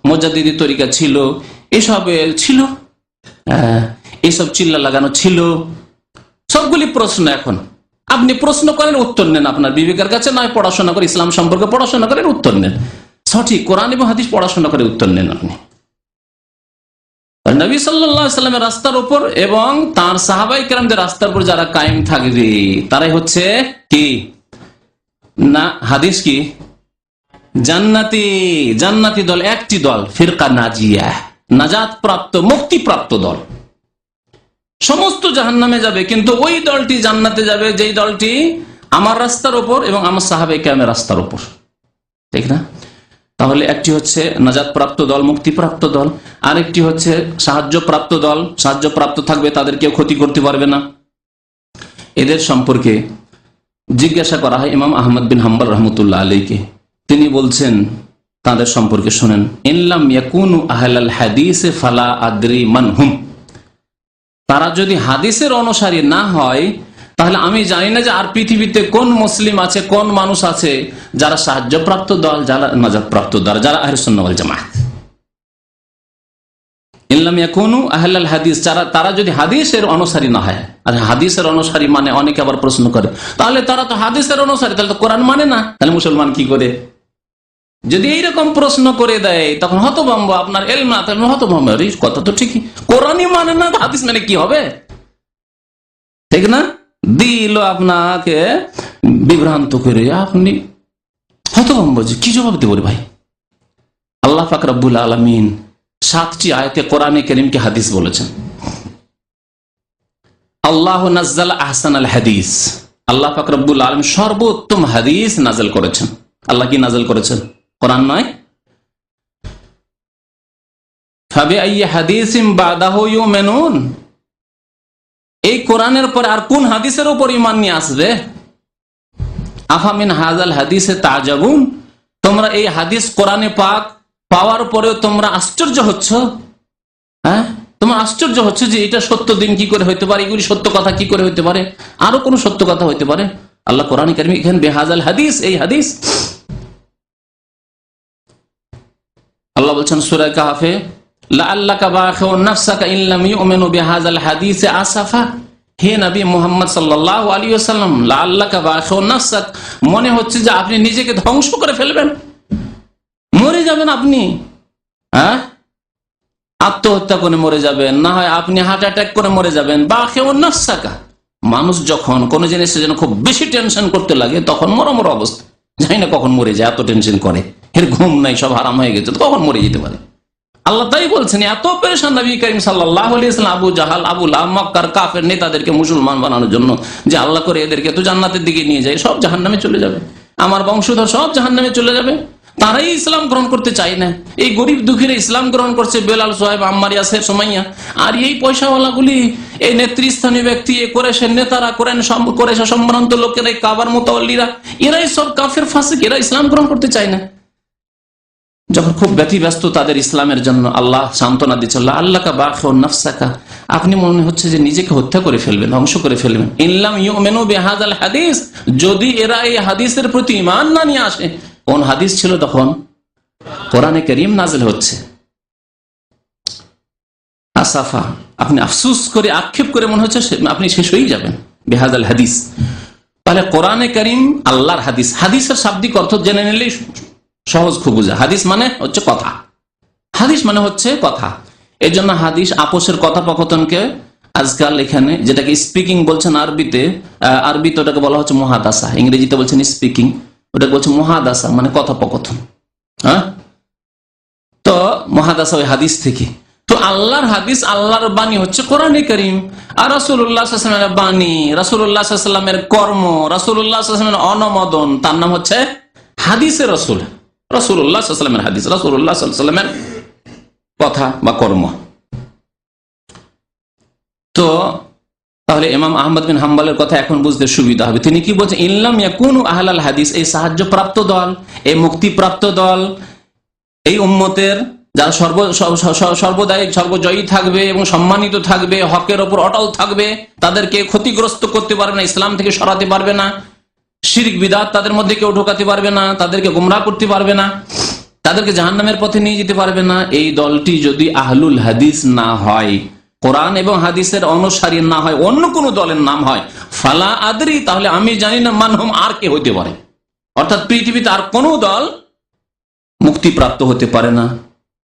Speaker 3: মুজাদ্দিদি তরিকা ছিল, এসব ছিল, এইসব চিল্লা লাগানো ছিল, সবগুলি প্রশ্ন। এখন আপনি প্রশ্ন করেন, উত্তর নেন আপনার বিবেকের কাছে, নয় পড়াশোনা করে ইসলাম সম্পর্কে পড়াশোনা করেন, উত্তর নেন সঠিক কোরআন এবং হাদিস পড়াশোনা করে উত্তর নেন আপনি। নবী সাল্লাল্লাহু আলাইহি ওয়াসাল্লামের রাস্তার উপর এবং তার সাহাবায়ে কেরামদের রাস্তার উপর যারা কায়েম থাকবে তারাই হচ্ছে কি না, হাদিস কি জান্নাতি, জান্নাতি দল, একটি দল, ফিরকা নাজিয়া, নাজাত প্রাপ্ত, মুক্তিপ্রাপ্ত দল। সমস্ত জাহান্নামে যাবে, কিন্তু ওই দলটি জান্নাতে যাবে যেই দলটি আমার রাস্তার উপর এবং আমার সাহাবায়ে কেরামের রাস্তার উপর, ঠিক না? তাহলে একটি হচ্ছে নাজাত প্রাপ্ত দল, মুক্তিপ্রাপ্ত দল, আরেকটি হচ্ছে সাহায্যপ্রাপ্ত দল, সাহায্যপ্রাপ্ত থাকবে, তাদের কেউ ক্ষতি করতে পারবে না। এদের সম্পর্কে জিজ্ঞাসা করা হয় ইমাম আহমদ বিন হাম্বল রহমতুল্লাহ আলাইকে। তিনি বলছেন তাদের সম্পর্কে শোনেন, ইনলাম ইয়াকুনু আহলাল হাদিস ফালা আদরি মান হুম। তারা যদি হাদিসের অনুসারী না হয় তাহলে আমি জানি না যে আর পৃথিবীতে কোন মুসলিম আছে, কোন মানুষ আছে যারা সাহায্যপ্রাপ্ত দল, যারা নাজাতপ্রাপ্ত দল, যারা আহলে সুন্নাহ ওয়াল জামাত। ইনলাম ইয়াকুনু আহলাল হাদিস, তারা যদি হাদিসের অনুসারী না হয়। আর হাদিসের অনুসারী মানে অনেকে আবার প্রশ্ন করে, তাহলে তারা তো হাদিসের অনুসারী, তাহলে তো কোরআন মানে না, তাহলে মুসলমান কি করে? যদি এইরকম প্রশ্ন করে দেয় তখন হতভম্ব, আপনার ইলম না থাকলে হতভম্ব, কথা তো ঠিকই, কোরআনই মানে না, হাদিস মানে কি হবে, ঠিক না? দিল আপনাকে বিভ্রান্ত করে, আপনি হতভম্ব, যে কি জবাব দেব রে ভাই? আল্লাহ পাক রব্বুল আলামিন 7টি আয়াতে কোরআনে কারীমকে হাদিস বলেছেন। আল্লাহু নাযালা আহসানাল হাদিস, আল্লাহ পাক রব্বুল আলামিন সর্বোত্তম হাদিস নাযিল করেছেন। আল্লাহ কি নাযিল করেছেন? কোরআন নয়। ফাবিআইয়ি হাদিসিন বাদাহু ইউমিনুন, এই কোরআনের পর আর কোন হাদিসের উপর ঈমান নিয়ে আসবে? আফামিন হাযাল হাদিসে তাজাবুন, তোমরা এই হাদিস কোরআনে পাক পাওয়ার পরেও তোমরা আশ্চর্য হচ্ছ? তোমরা আশ্চর্য হচ্ছে যে এটা সত্য দিন কি করে হইতে পারে, এগুলি সত্য কথা কি করে হইতে পারে, আরো কোন সত্য কথা হইতে পারে? আল্লাহ কোরআন কারীমে এখানে বিহাযাল হাদিস, এই হাদিস আল্লাহ বলছেন সূরা কাহফে, লাআল্লাকা বাখিউন নাফসাকা ইন লাম ইউমিনু বিহাযাল হাদিস আসাফা। হে নবী মুহাম্মদ সাল্লাল্লাহু আলাইহি ওয়াসাল্লাম, লাআল্লাকা বাখিউন নাফসাক, মনে হচ্ছে যে আপনি নিজেকে ধ্বংস করে ফেলবেন, মরে যাবেন আপনি, আত্মহত্যা করে মরে যাবেন, না হয় আপনি হার্ট অ্যাটাক করে মরে যাবেন। বাখিউন নাফসাকা, মানুষ যখন কোন জিনিসের জন্য খুব বেশি টেনশন করতে লাগে তখন মরমর অবস্থা, জানি না কখন মরে যায়, এত টেনশন করে, এর ঘুম নাই, সব হারাম হয়ে গেছে, কখন মরে যেতে পারে। আল্লাহ তাই বলছেন, এত পেরেশান নবী করিম সাল্লাল্লাহু আলাইহি ওয়াসাল্লাম আবু জাহাল, আবু লাহাব, মক্কার কাফের নেতাদেরকে মুসলমান বানানোর জন্য, যে আল্লাহ করে এদেরকে তো জান্নাতের দিকে নিয়ে যায়, সব জাহান্নামে চলে যাবে, আমার বংশধর সব জাহান্নামে চলে যাবে। তারাই ইসলাম গ্রহণ করতে চায় না, এই গরিব দুঃখীরা ইসলাম গ্রহণ করছে, বেলাল, সোহাইব, আম্মার, ইয়াসির, সুমাইয়া। আর এই পয়সাওয়ালাগুলি, এই নেতৃস্থানীয় ব্যক্তি, এই কুরাইশের নেতারা, কুরাইশ সম্ভ্রান্ত লোকেরা, এই কাবার মুতাওয়াল্লিরা, এরাই সব কাফের ফাসিক, এরা ইসলাম গ্রহণ করতে চায় না। যখন খুব ব্যতিব্যস্ত তাদের ইসলামের জন্য, আল্লাহ সান্ত্বনা দিচ্ছেন, আল্লাহকা বাখিউন নাফসাকা, আপনি মনে হচ্ছে যে নিজেকে হত্যা করে ফেলবেন, ধ্বংস করে ফেলবেন। ইনলাম ইউমিনু বিহাযাল হাদিস, যদি এরা এই হাদিসের প্রতি ঈমান না নিয়ে আসে। কোন হাদিস ছিল তখন? কোরআনে কারীম নাযিল হচ্ছে। আসাফা, আপনি আফসোস করে, আক্ষেপ করে মনে হচ্ছে আপনি শেষ হয়ে যাবেন, বিহাযাল হাদিস। তাহলে কোরআনে কারীম আল্লাহর হাদিস, হাদিসের শাব্দিক অর্থ জেনে নিলেই সহজ খুব বোঝা। হাদিস মানে হচ্ছে কথা, হাদিস মানে হচ্ছে কথা। এই জন্য হাদিস আপোষের কথোপকথনকে আজকাল এখানে যেটাকে স্পিকিং বলছেন আরবিতে, আরবিতে ওটাকে বলা হচ্ছে মুহাদাসা, ইংরেজিতে বলছেন স্পিকিং, ওটাকে বলছে মুহাদাসা, মানে কথোপকথন। তো মুহাদাসা ওই হাদিস থেকে। তো আল্লাহর হাদিস, আল্লাহর বাণী হচ্ছে কোরআনে কারীম। আর রাসূলুল্লাহ সাল্লাল্লাহু আলাইহি ওয়াসাল্লামের বাণী, রাসূলুল্লাহ সাল্লাল্লাহু আলাইহি ওয়াসাল্লামের কর্ম, রাসূলুল্লাহ সাল্লাল্লাহু আলাইহি ওয়াসাল্লামের অনুমোদন, তার নাম হচ্ছে হাদিসে রাসূল। রাসূলুল্লাহ সাল্লাল্লাহু আলাইহি ওয়াসাল্লামের হাদিস, রাসূলুল্লাহ সাল্লাল্লাহু আলাইহি ওয়াসাল্লামের কথা বা কর্ম। তো তাহলে ইমাম আহমদ বিন হাম্বলের কথা এখন বুঝতে সুবিধা হবে। তিনি কি বলছেন? ইল্লাম ইয়াকুনু আহলাল হাদিস, এই সাহায্যপ্রাপ্ত দল, এই মুক্তিপ্রাপ্ত দল, এই উম্মতের যারা সর্বদাই সর্বজয়ী থাকবে এবং সম্মানিত থাকবে, হকের ওপর অটল থাকবে, তাদেরকে ক্ষতিগ্রস্ত করতে পারবে না, ইসলাম থেকে সরাতে পারবে না, শিরক বিদআত তাদের মধ্যে কেউ ঢোকাতে পারবে না, তাদেরকে গোমরাহ করতে পারবে না, তাদেরকে জাহান্নামের পথে নিয়ে যেতে পারবে না। এই দলটি যদি আহলুল হাদিস না হয়, কোরআন এবং হাদিসের অনুসারী না হয়, অন্য কোন দলের নাম হয়, ফালা আদরি, তাহলে আমি জানি না মানহুম আর কে হতে পারে। অর্থাৎ পৃথিবীতে আর কোন দল মুক্তিপ্রাপ্ত হতে পারে না,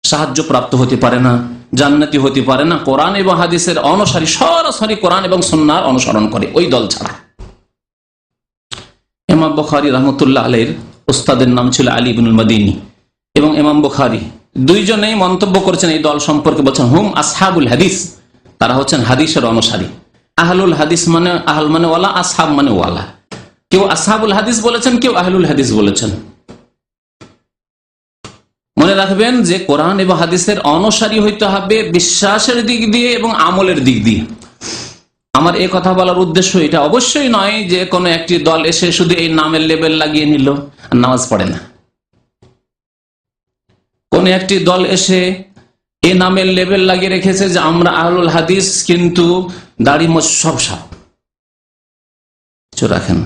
Speaker 3: সাহায্য প্রাপ্ত হতে পারে না, জান্নাতি হতে পারে না, কোরআন এবং হাদিসের অনুসারী, সরাসরি কোরআন এবং সুন্নাহর অনুসরণ করে ওই দল ছাড়া। ইমাম বুখারী রাহমাতুল্লাহ আলাইহির উস্তাদের নাম ছিল আলী ইবনুল মাদিনী, এবং ইমাম বুখারী দুইজনেই মন্তব্য করেছেন এই দল সম্পর্কে, বলছেন হুম আসহাবুল হাদিস, তারা হচ্ছেন হাদিসের অনুসারী। আহলুল হাদিস মানে আহল মানে ওয়ালা, আসহাব মানে ওয়ালা। কেউ আসহাবুল হাদিস বলেছেন, কেউ আহলুল হাদিস বলেছেন। মনে রাখবেন যে কোরআন এবং হাদিসের অনুসারী হইতে হবে বিশ্বাসের দিক দিয়ে এবং আমলের দিক দিয়ে। আমার এই কথা বলার উদ্দেশ্য এটা অবশ্যই নয় যে কোনো একটি দল এসে শুধু এই নামের লেবেল লাগিয়ে নিল আর নামাজ পড়ে না। কোন একটি দল এসে এই নামের লেবেল লাগিয়ে রেখেছে যে আমরা আহলুল হাদিস, কিন্তু দাড়ি মোছ সব সাপ রাখেন।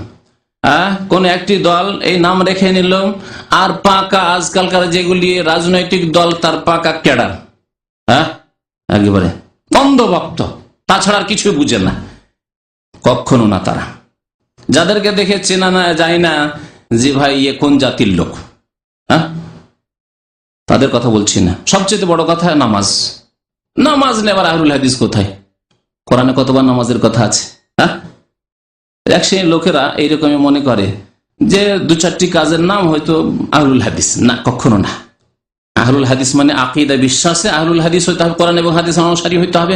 Speaker 3: কোন একটি দল এই নাম রেখে নিল, আর পাকা আজকালকার যেগুলি রাজনৈতিক দল, তার পাকা ক্যাডার, একেবারে অন্ধভক্ত, তাছাড়া আর কিছু বুঝে না, কখনো না। তারা যাদেরকে দেখে চেনা না যায় না যে ভাই এ কোন জাতির লোক, তাদের কথা বলছি না। সবচেয়ে বড় কথা নামাজ। নামাজ নেবার আহলুল হাদিস কোথায়? কোরআনে কতবার নামাজের কথা আছে? এক শ্রেণীর লোকেরা এইরকমই মনে করে যে দু চারটি কাজের নাম হয়তো আহলুল হাদিস। না, কখনো না। আহলুল হাদিস মানে আকীদা, বিশ্বাসে আহলুল হাদিস হইতে হবে, কোরআন এবং হাদিসের অনুসারী হইতে হবে,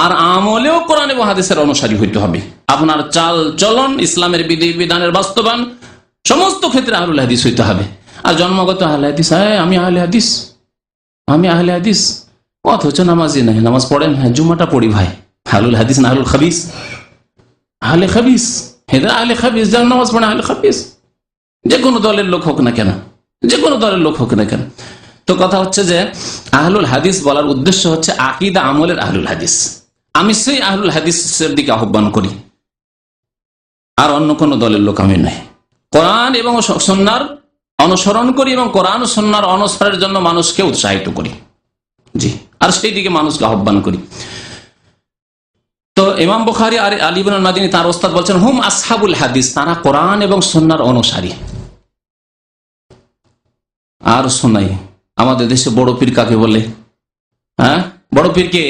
Speaker 3: আর আমলেও কোরআন এবং হাদিসের অনুসারী হইতে হবে। আপনার চাল চলন, ইসলামের বিধি বিধানের বাস্তবায়ন, সমস্ত ক্ষেত্রে আহলুল হাদিস হইতে হবে। আর জন্মগত আহলে হাদিস, আমি আহলে হাদিস, আমি আহলে হাদিস, অথচ নামাজি নাই, নামাজ পড়েন, হ্যাঁ জুমাটা পড়ি ভাই, আহলুল হাদিস না আহলুল খাবিস? আহলে খাবিস, হেদা আহলে খাবিস, যার নামাজ পড়ে আহলে খাবিস। যে কোনো দলের লোক হোক না কেন, যে কোনো দলের লোক হোক না কেন। তো কথা হচ্ছে যে আহলুল হাদিস বলার উদ্দেশ্য হচ্ছে আকীদা আমলের আহলুল হাদিস। আমি সেই আহলুল হাদিসের দিকে আহ্বান করি, আর অন্য কোন দলের লোক আমি নই। কোরআন এবং সুন্নাহর অনুসরণ করি এবং কোরআন সুন্নাহর অনুসরণের জন্য মানুষকে উৎসাহিত করি, জি, আর সেই দিকে মানুষকে আহ্বান করি। তো ইমাম বুখারী আর আলী ইবনুল মাদিনী তার ওস্তাদ বলছেন হুম আসহাবুল হাদিস, তারা কোরআন এবং সুন্নাহর অনুসারী। আর শোনাই, আমাদের দেশে বড় পীর কাকে বলে? বড় পীর কে?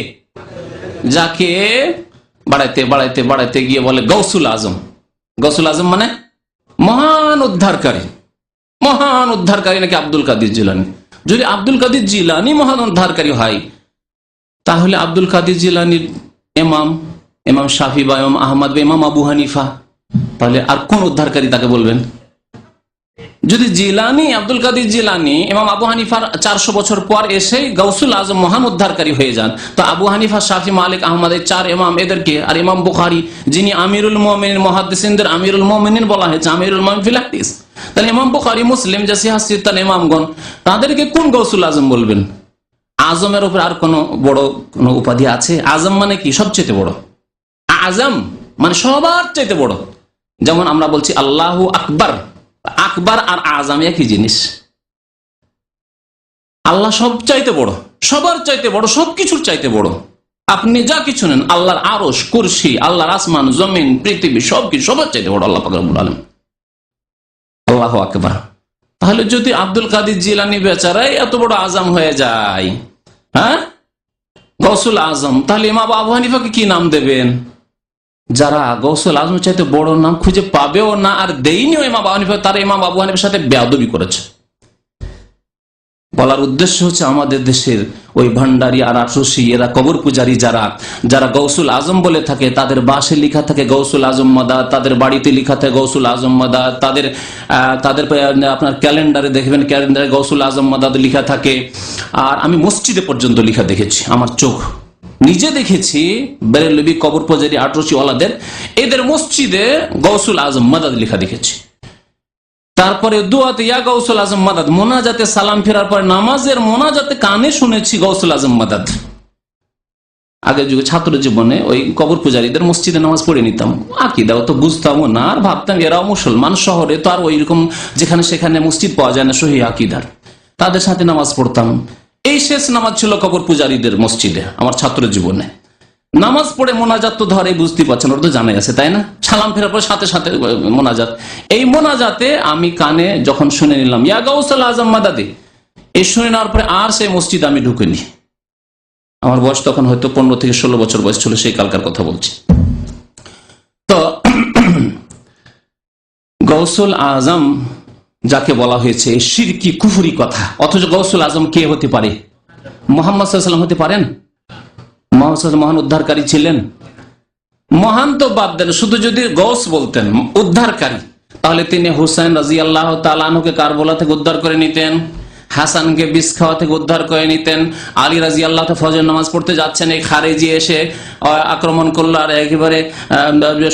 Speaker 3: যাকে বাড়াইতে বাড়াইতে বাড়াইতে গিয়ে বলে গৌসুল আজম। গৌসুল আজম মানে মহান উদ্ধারকারী। মহান উদ্ধারকারী নাকি আব্দুল কাদির জিলানী। যদি আব্দুল কাদির জিলানী মহান উদ্ধারকারী হয়, তাহলে আব্দুল কাদির জিলানীর ইমাম শাফি বা ইমাম আহমদ বা ইমাম আবু হানিফা, তাহলে আর কোন উদ্ধারকারী তাকে বলবেন? যদি জিলানী, আব্দুল কাদির জিলানী ইমাম আবু হানিফার 400 বছর পর এসে গৌসুল আজম মহান উদ্ধারকারী হয়ে যান, তো আবু হানিফা, শাফি, মালিক, আহমদ, এই 4 ইমাম, এদেরকে আর ইমাম বুখারী যিনি আমিরুল মুমিনিন, মুহাদ্দিসিনদের আমিরুল মুমিনিন বলা হয়েছে, আমিরুল মুমিনিন ফিল হাদিস, তাহলে ইমাম বুখারী, মুসলিম যে সিহাহ ইমামগণ, তাদেরকে কোন গৌসুল আজম বলবেন? আজমের উপর আর কোন বড় কোন উপাধি আছে? আজম মানে কি? সবচেয়ে বড়। আজম মানে সবার চাইতে বড়। যেমন আমরা বলছি আল্লাহু আকবার, আকবার আর আজম একই জিনিস। আল্লাহ সব চাইতে বড়, সবার চাইতে বড়, সবকিছুর চাইতে বড়। আপনি যা কিছু নেন, আল্লাহর আরশ, কুরসি, আল্লাহর আসমান, জমিন, পৃথিবী, সবকিছু সবার চাইতে বড় আল্লাহ পাক রব্বুল আলামিন। আল্লাহু আকবার। তাহলে যদি আব্দুল কাদির জিলানী বেচারাই এত বড় আজম হয়ে যায়, গৌসুল আজম, তাহলে ইমাম আবু হানিফাকে কি নাম দেবেন? যারা গৌসুল আজম চাইতে বড় নাম খুঁজে পাবেও না আর দেয়নিও ইমাম আবু হানিফা, তারা ইমাম আবু হানিফার সাথে বেয়াদবি করেছে। বলার উদ্দেশ্য হচ্ছে আমাদের দেশের ওই ভান্ডারি আর আটরশি এরা কবর পূজারী যারা গৌসুল আজম বলে থাকে, তাদের বাসে লেখা থাকে গৌসুল আজম মাদাদ, তাদের বাড়িতে লেখা থাকে গৌসুল আজম মাদাদ, তাদের আপনার ক্যালেন্ডারে দেখবেন, ক্যালেন্ডারে গৌসুল আজম মাদাদ লেখা থাকে। আর আমি মসজিদে পর্যন্ত লেখা দেখেছি, আমার চোখ নিজে দেখেছি, বেরেলবি কবর পূজারী আটরশি ওয়ালাদের এদের মসজিদে গৌসুল আজম মাদাদ লেখা দেখেছি। তারপরে দুয়াতে ইয়া গৌসুল আজম মাদাদ, মোনাজাতে সালাম ফেরার পরে নামাজের মোনাজাতে কানে শুনেছি গৌসুল আজম মাদাদ। আগের যুগে ছাত্র জীবনে ওই কবর পূজারীদের মসজিদে নামাজ পড়ে নিতাম, আকীদাও তো বুঝতামও না, আর ভাবতাম এরাও মুসলমান, শহরে তো আর ওইরকম যেখানে সেখানে মসজিদ পাওয়া যায় না সহি আকীদার, তাদের সাথে নামাজ পড়তাম। এই শেষ নামাজ ছিল কবর পূজারীদের মসজিদে আমার ছাত্র জীবনে। নামাজ পড়ে মোনাজাত তো ধরে বুঝতে পারছেন, ওর তো জানাই আছে, তাই না? সালাম ফেরার পর সাথে সাথে মোনাজাত। এই মোনাজাতে আমি কানে যখন শুনে নিলাম ইয়া গৌসুল আজম মাদাদি, এই শুনে নেওয়ার পরে আর সেই মসজিদ আমি ঢুকিনি। আমার বয়স তখন হয়তো 15 থেকে 16 বছর বয়স ছিল, সেই কালকার কথা বলছি। তো গৌসুল আজম যাকে বলা হয়েছে শিরকি কুফরি কথা, অথচ গৌসুল আজম কে হতে পারে? মুহাম্মদ সাল্লাল্লাহু আলাইহি ওয়াসাল্লাম হতে পারেন? মহান উদ্ধারকারী ছিলেন। মহান তো বাদ দেন, শুধু যদি গৌস বলতেন উদ্ধারকারী, তাহলে তিনি হুসাইন রাদিয়াল্লাহু তাআলা আনহুকে কারবালা থেকে উদ্ধার করে নিতেন, হাসানকে বিষ খাওয়া থেকে উদ্ধার করে নিতেন, আলী রাদিয়াল্লাহু তাআলা ফজর নামাজ পড়তে যাচ্ছেন, এই খারেজি এসে আক্রমণ করলো আর একেবারে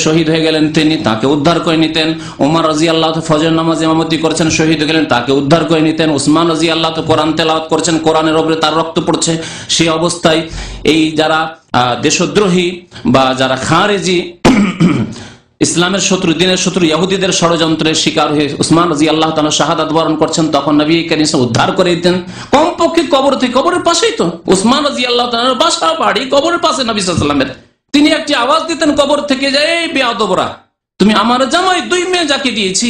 Speaker 3: শহীদ হয়ে গেলেন, তিনি তাকে উদ্ধার করে নিতেন। ওমর রাদিয়াল্লাহু তাআলা ফজর নামাজ ইমামতি করছেন, শহীদ হয়ে গেলেন, তাকে উদ্ধার করে নিতেন। উসমান রাদিয়াল্লাহু তাআলা কোরআন তেলাওয়াত করছেন, কোরআনের উপরে তার রক্ত পড়ছে, সেই অবস্থায় এই যারা দেশদ্রোহী বা যারা খারেজি, ইসলামের শত্রু, দিনের শত্রু ইহুদিদের ষড়যন্ত্রের শিকার হয়ে উসমান রাদিয়াল্লাহু তাআলা শাহাদাত বরণ করছেন, তখন নবী করিম উদ্ধার করে দিতেন। কমপক্ষে কবর থেকে, কবরের পাশেই তো উসমান রাদিয়াল্লাহু তাআলার বাসা বাড়ি, কবরের পাশে নবী সাল্লাল্লাহু আলাইহি ওয়াসাল্লামের। তিনি একটি আওয়াজ দিতেন কবর থেকে, যে এই বেয়াদবরা, তুমি আমার জামাই 2 মেয়ে যাকে দিয়েছি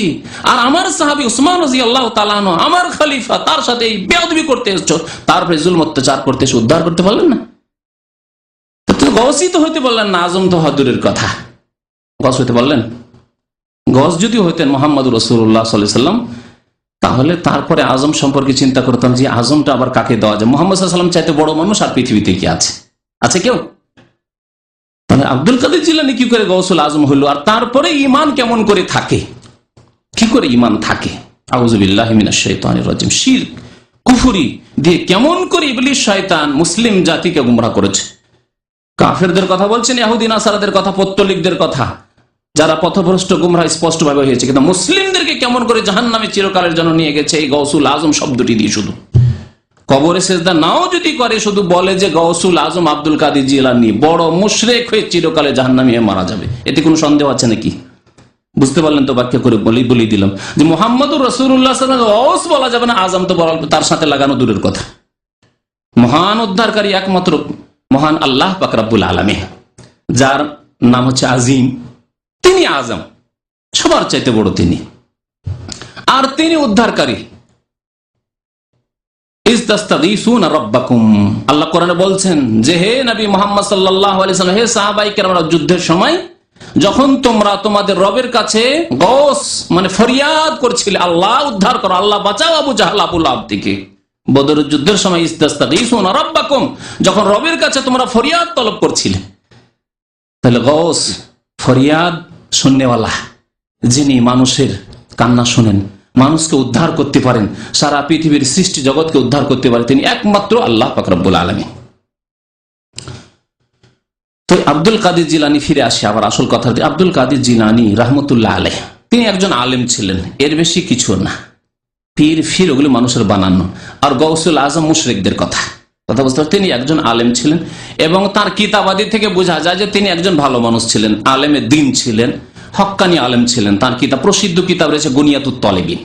Speaker 3: আর আমার সাহাবী উসমান রাদিয়াল্লাহু তাআলা আনহু আমার খলিফা, তার সাথে এই বেয়াদবি করতে এসেছো, তারপরে জুলম অত্যাচার করতে এসে উদ্ধার করতে পারলেন না? তো গৌসই তো হইতে বললেন না, আজম তো দূরের কথা। গস হইতে পারলেন? গস যদি হইতেন মুহাম্মদুর রাসূলুল্লাহ সাল্লাল্লাহু আলাইহি ওয়াসাল্লাম, তাহলে তারপরে আজম সম্পর্কে চিন্তা করতাম যে আজমটা আবার কাকে দেওয়া যায়। মুহাম্মদ সাল্লাল্লাহু আলাইহি ওয়াসাল্লাম চাইতে বড় মানুষ আর পৃথিবীতে কি আছে? আছে কেউ? তাহলে আব্দুল কাদের জিলানী কি করে গৌসুল আজম হইল? আর তারপরে ঈমান কেমন করে থাকে? কি করে ঈমান থাকে? আউযু বিল্লাহি মিনাশ শাইতানির রাজিম। শিরক কুফরি দিয়ে কেমন করে ইবলিস শয়তান মুসলিম জাতিকে গুমরাহ করেছে। কাফেরদের কথা বলছেন, ইহুদি নাসারাদের কথা, পৌত্তলিকদের কথা, যারা পথভ্রষ্ট গুমরাহ স্পষ্টভাবে হয়েছে, কিন্তু মুসলিমদেরকে কেমন করে জাহান্নামে চিরকালের জন্য নিয়ে গেছে এই গৌসুল আজম শব্দটি দিয়ে। শুধু কবরে সেজদা নাও যদি করে, শুধু বলে যে গৌসুল আজম আব্দুল কাদের জিলানী বড় মুশরিক হয়ে চিরকালে জাহান্নামে মারা যাবে, এতে কোনো সন্দেহ আছে নাকি? বুঝতে পারলেন তো? ব্যাখ্যা করে বলি দিলাম যে মুহাম্মদুর রাসূলুল্লাহ সাল্লাল্লাহু আলাইহি ওয়াসাল্লাম গৌস বলা যাবে না, আজম তো বলা, তার সাথে লাগানো দূরের কথা। মহান উদ্ধারকারী একমাত্র মহান আল্লাহ পাক রব্বুল আলামিন, যার নাম হচ্ছে আজিম, তিনি আজম, সবার চাইতে বড় তিনি, আর তিনি উদ্ধারকারী। ইস্তাগীসুনা রাব্বাকুম, আল্লাহ কোরআনে বলছেন যে হে নবী মুহাম্মদ সাল্লাল্লাহু আলাইহি ওয়াসাল্লাম, হে সাহাবায়ে কেরামরা, যুদ্ধের সময় যখন তোমরা তোমাদের রবের কাছে গৌস মানে ফরিয়াদ করছিলে, আল্লাহ উদ্ধার করো, আল্লাহ বাঁচাও আবু জাহল আবু লাহাব থেকে, বদরের যুদ্ধের সময় ইস্তাগীসুনা রাব্বাকুম, যখন রবের কাছে তোমরা ফরিয়াদ তলব করছিলে, তাহলে গৌস ফরিয়াদ শুননেওয়ালা, যিনি মানুষের কান্না শুনেন, মানুষকে উদ্ধার করতে পারেন, সারা পৃথিবীর সৃষ্টি জগৎকে উদ্ধার করতে পারেন, তিনি একমাত্র আল্লাহ পাক রব্বুল আলামিন। তো আব্দুল কাদের জিলানী, ফিরে আসি আবার আসল কথা। আব্দুল কাদের জিলানী রাহমাতুল্লাহ আলাইহি, তিনি একজন আলেম ছিলেন, এর বেশি কিছু না। পীর ফির ওগুলি মানুষের বানানো। আর গৌসুল আজম মুশরিকদের কথা বুঝতে পারেন। তিনি একজন আলেম ছিলেন এবং তার কিতাবাদি থেকে বোঝা যায় যে তিনি একজন ভালো মানুষ ছিলেন, আলেমে দ্বীন ছিলেন, হক্কানি আলেম ছিলেন। তার কিতাব, প্রসিদ্ধ কিতাব রয়েছে গুনিয়াতুত তালেবিন,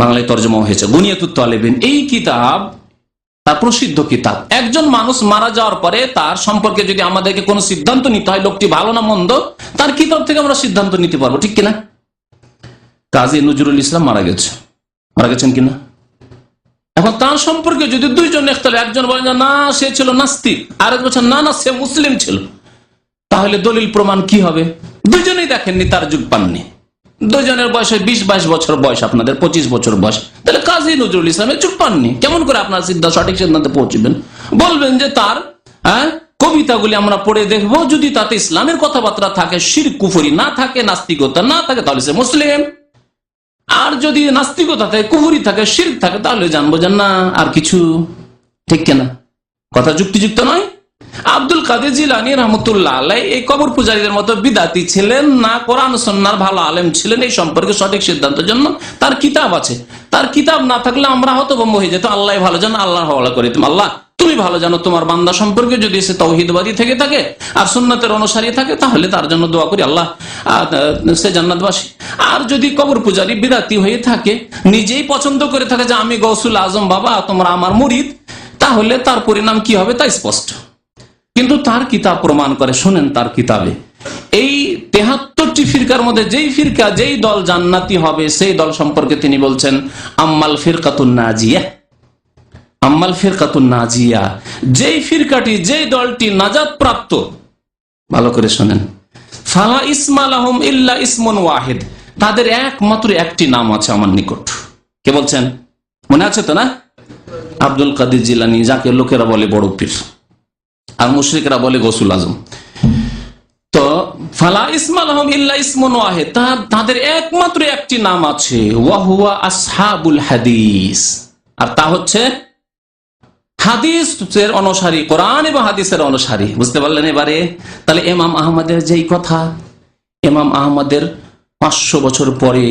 Speaker 3: বাংলায় তরজমা হয়েছে গুনিয়াতুত তালেবিন। এই কিতাব তার প্রসিদ্ধ কিতাব। একজন মানুষ মারা যাওয়ার পরে তার সম্পর্কে যদি আমাদেরকে কোনো সিদ্ধান্ত নিতে হয়, লোকটি ভালো না মন্দ, তার কিতাব থেকে আমরা সিদ্ধান্ত নিতে পারবো, ঠিক কিনা? কাজী নজরুল ইসলাম মারা গেছেন কিনা? এখন তার সম্পর্কে যদি দুইজন ইখতিলাফ, একজন বলেন না সে ছিল নাস্তিক, আরেক বলছেন না সে মুসলিম ছিল, তাহলে দলিল প্রমাণ কি হবে? দুইজনেই দেখেননি, তার যুগ পাননি, দুজনের বয়স 20-22 বছর বয়স, আপনাদের 25 বছর বয়স, তাহলে কাজী নজরুল ইসলামের চুপ পাননি। কেমন করে আপনার সঠিক সিদ্ধান্তে পৌঁছবেন? বলবেন যে তার কবিতাগুলি আমরা পড়ে দেখবো, যদি তাতে ইসলামের কথাবার্তা থাকে, শিরক কুফরি না থাকে, নাস্তিকতা না থাকে, তাহলে সে মুসলিম। আর যদি নাস্তিকতা থাকে, কুফরি থাকে, শিরক থাকে, তাহলে জানবো যে না আর কিছু। ঠিক কিনা? কথা যুক্তিযুক্ত নয়? আব্দুল কাদের জিলানী রহমতুল্লাহ আলাইহি এই কবর পূজারীদের মতো বিদাতি ছিলেন না, কোরআন সুন্নাহর ভালো আলেম ছিলেন। এই সম্পর্কে সঠিক সিদ্ধান্তের জন্য তার কিতাব আছে। তার কিতাব না থাকলে আমরা হতভম্ব হয়ে যেত। আল্লাহ ভালো জানো, আল্লাহর হওয়ালা করে দিতাম। আল্লাহ তুমি ভালো জানো, তোমার বান্দা সম্পর্কে যদি সে তাওহীদবাদী থেকে থাকে আর সুন্নাতের অনুসারী থাকে, তাহলে তার জন্য দোয়া করি, আল্লাহ সে জান্নাতবাসী। আর যদি কবর পূজারী বিদাতি হয়ে থাকে, নিজেই পছন্দ করে থাকে যে আমি গৌসুল আজম বাবা, তোমরা আমার মুরিদ, তাহলে তার পরিণাম কি হবে তা স্পষ্ট। কিন্তু তার কিতাব প্রমাণ করে, শোনেন তার কিতাবে এই 73টি ফিরকার মধ্যে যেই ফিরকা, যেই দল জান্নাতি হবে, সেই দল সম্পর্কে তিনি বলছেন আম্মাল ফিরকাতুন নাজিয়া, আম্মাল ফিরকাতুন নাজিয়া, যেই ফিরকাটি, যেই দলটি নাজাত প্রাপ্ত, ভালো করে শোনেন, ফালা ইসমা লাহুম ইল্লা ইসমুন ওয়াহিদ, তাদের একমাত্র একটি নাম আছে আমার নিকট। কে বলছেন? মনে আছে তো না? আব্দুল কাদের জিলানী, যাকে লোকেরা বলে বড় পীর আর মুশরিকরা বলে গৌসুল আজম। তো ফালা ইসমা লাহুম ইল্লা ইসমুন ওয়াহিদ, তাদের একমাত্র একটি নাম আছে, ওয়া হুয়া আসহাবুল হাদিস, আর তা হচ্ছে হাদিসের অনুসারী, কোরআন এবং হাদিসের অনুসারী। বুঝতে পারলেন এবারে? তাহলে ইমাম আহমদের যেই কথা, ইমাম আহমদের 500 বছর পরে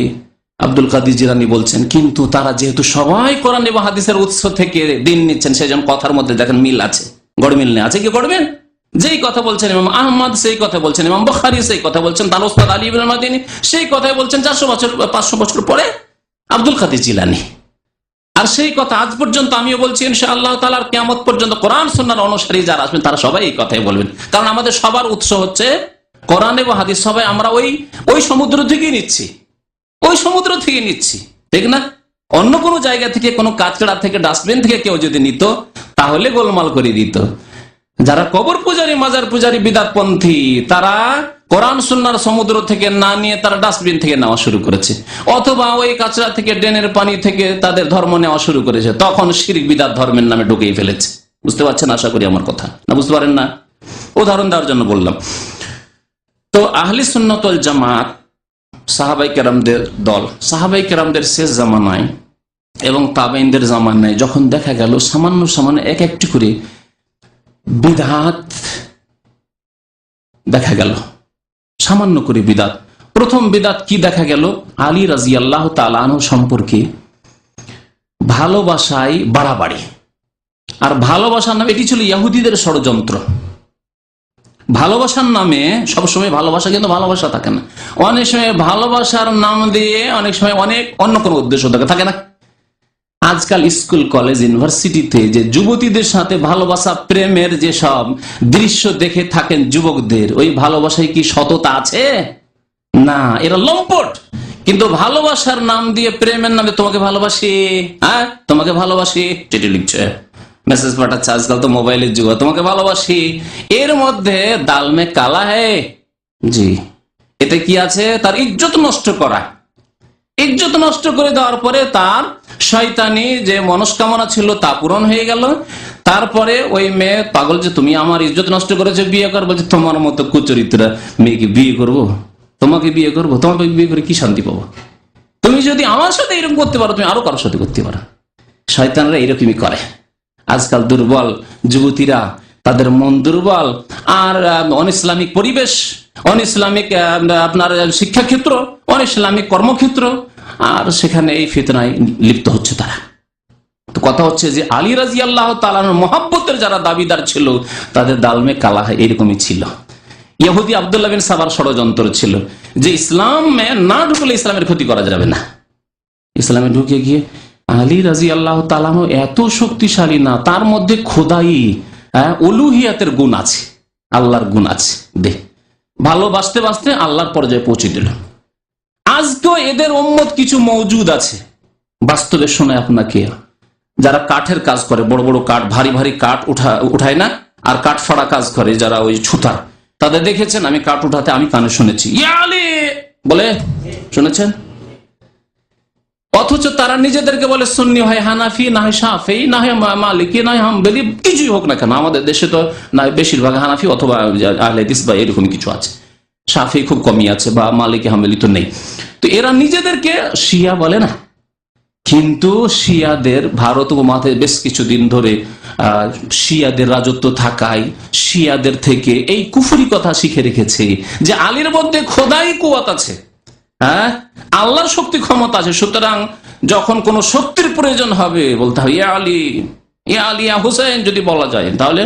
Speaker 3: আব্দুল কাদের জিলানী বলছেন, কিন্তু তারা যেহেতু সবাই কোরআন এবং হাদিসের উৎস থেকে দিন নিচ্ছেন, সেজন্য কথার মধ্যে দেখেন মিল আছে, গড়মিল নেই। আছে কি গড়মিল? যেই কথা বলছেন ইমাম আহমদ সেই কথা বলছেন ইমাম বুখারী, সেই কথা বলছেন তার উস্তাদ আলী ইবনে মাদিনী, সেই কথাই বলছেন 500 বছর পরে আব্দুল কাদের জিলানী। আর সেই কথা আজ পর্যন্ত আমিও বলছি, ইনশাআল্লাহ তাআলা কিয়ামত পর্যন্ত কোরআন সুন্নাহর অনুসারী যারা আসবেন তারা সবাই এই কথাই বলবেন। কারণ আমাদের সবার উৎস হচ্ছে কোরআন এবং হাদিস। সবাই আমরা ওই সমুদ্র থেকেই নিচ্ছি, ওই সমুদ্র থেকে নিচ্ছি, ঠিক না? অন্য কোনো জায়গা থেকে, কোনো কাচড়া থেকে, ডাস্টবিন থেকে কেউ যদি নিত, তাহলে গোলমাল করে দিত। যারা কবর পূজারী, মাজার পূজারী, বিদআতপন্থী, তারা কোরআন সুন্নাহর সমুদ্র থেকে না নিয়ে তারা ডাস্টবিন থেকে নেওয়া শুরু করেছে, অথবা ওই কাচড়া থেকে, ড্রেনের পানি থেকে তাদের ধর্ম নেওয়া শুরু করেছে। তখন শিরক বিদআত ধর্মের নামে ঢুকিয়ে ফেলেছে। বুঝতে পারছেন আশা করি আমার কথা? না বুঝতে পারেন না? উদাহরণ দেওয়ার জন্য বললাম। তো আহলে সুন্নাত ওয়াল জামাত সাহাবাই কেরামদের দল, সাহাবাই কেরামদের শেষ জামানায় এবং তাবেঈনদের জামানায় যখন দেখা গেল সামান্য এক একটি করে বিদআত দেখা গেল, সামান্য করে বিদআত। প্রথম বিদআত কি দেখা গেল? আলী রাদিয়াল্লাহু তাআলা আনহু সম্পর্কে ভালোবাসায় বাড়াবাড়ি। আর ভালোবাসার নামে, এটি ছিল ইহুদিদের ষড়যন্ত্র। ভালোবাসার নামে সবসময় ভালোবাসা কিন্তু ভালোবাসা থাকে না, অনেক সময় ভালোবাসার নাম দিয়ে অনেক সময় অনেক অন্য কোনো উদ্দেশ্য থাকে না। আজকাল স্কুল, কলেজ, ইউনিভার্সিটিতে যে যুবতীদের সাথে ভালোবাসা, প্রেমের যে সব দৃশ্য দেখে থাকেন যুবকদের, ওই ভালোবাসায় কি সততা আছে? না, এরা লম্পট। কিন্তু ভালোবাসার নাম দিয়ে, প্রেমের নামে তোমাকে ভালোবাসি, হ্যাঁ তোমাকে ভালোবাসি, চিঠি লিখছে, মেসেজ পাঠাচ্ছে, আজকাল তো মোবাইলের যুগ, তোমাকে ভালোবাসি, এর মধ্যে দাল মে কালা হ্যায়। জি, এতে কি আছে? তার ইজ্জত নষ্ট করা। ইজ্জত নষ্ট করে দেওয়ার পরে তার শয়তানি যে মনস্কামনা ছিল তা পূরণ হয়ে গেল। তারপরে ওই মেয়ে পাগল, যে তুমি আমার ইজ্জত নষ্ট করেছো, বিয়ে কর, বলছে তোমার মতো কুচরিত্রা মেয়েকে বিয়ে করবো, তোমাকে বিয়ে করবো, তোমাকে বিয়ে করে কি শান্তি পাবো? তুমি যদি আমার সাথে এরকম করতে পারো, তুমি আরো কারোর সাথে করতে পারো। শয়তানরা এরকমই করে। আজকাল দুর্বল যুবতীরা, তাদের মন দুর্বল, আর অনইসলামিক পরিবেশ, অনইসলামিক আপনার শিক্ষাক্ষেত্র, অনইসলামিক কর্মক্ষেত্র, আর সেখানে এই ফিতনায় লিপ্ত হচ্ছে তারা। তো কথা হচ্ছে যে আলী রাদিয়াল্লাহু তাআলার মহব্বতের যারা দাবিদার ছিল, তাদের দালমে কালা এরকমই ছিল। ইহুদি আব্দুল্লাহ বিন সাবার ষড়যন্ত্র ছিল যে ইসলামে না ঢুকলে ইসলামের ক্ষতি করা যাবে না। ইসলামে ঢুকে গিয়ে আলী রাদিয়াল্লাহু তাআলা এত শক্তিশালী না, তার মধ্যে খোদাই, উলুহিয়াতের গুণ আছে, আল্লাহর গুণ আছে। ভালোবাসতে বাসতে আল্লাহর পর্যায়ে পৌঁছে দিল। আজকেও এদের উম্মত কিছু মওজুদ আছে, বাস্তবে শোনায় আপনাকে, যারা কাঠের কাজ করে, বড় বড় কাঠ, ভারী ভারী কাঠ উঠায় না, আর কাঠ ফাড়া কাজ করে যারা ওই ছুতার, তাদের দেখেছেন? আমি কাঠ উঠাতে আমি কানে শুনেছি, ইয়া আলী বলে শুনেছেন? অথচ তারা নিজেদেরকে বলে সুন্নি, হয় হানাফি, না হয় শাফি, না হয় মালিকি, না হয় হাম্বলি, কিছুই হোক না কেন। আমাদের দেশে তো না বেশিরভাগ হানাফি অথবা আহলে হাদিস বা এরকম কিছু আছে, শাফি খুব কমই আছে, বা মালিকি হাম্বলি তো নেই। তো এরা নিজেদেরকে শিয়া বলে না, কিন্তু শিয়াদের ভারত উপমহাদেশে বেশ কিছুদিন ধরে শিয়াদের রাজত্ব থাকায় শিয়াদের থেকে এই কুফরি কথা শিখে রেখেছে যে আলীর মধ্যে খোদাই কুওয়াত আছে, হ্যাঁ, আল্লাহর শক্তি ক্ষমতা আছে। সুতরাং যখন কোন শক্তির প্রয়োজন হবে বলতে হবে ইয়া আলী, ইয়া আলী, ইয়া হুসেন যদি বলা যায়, তাহলে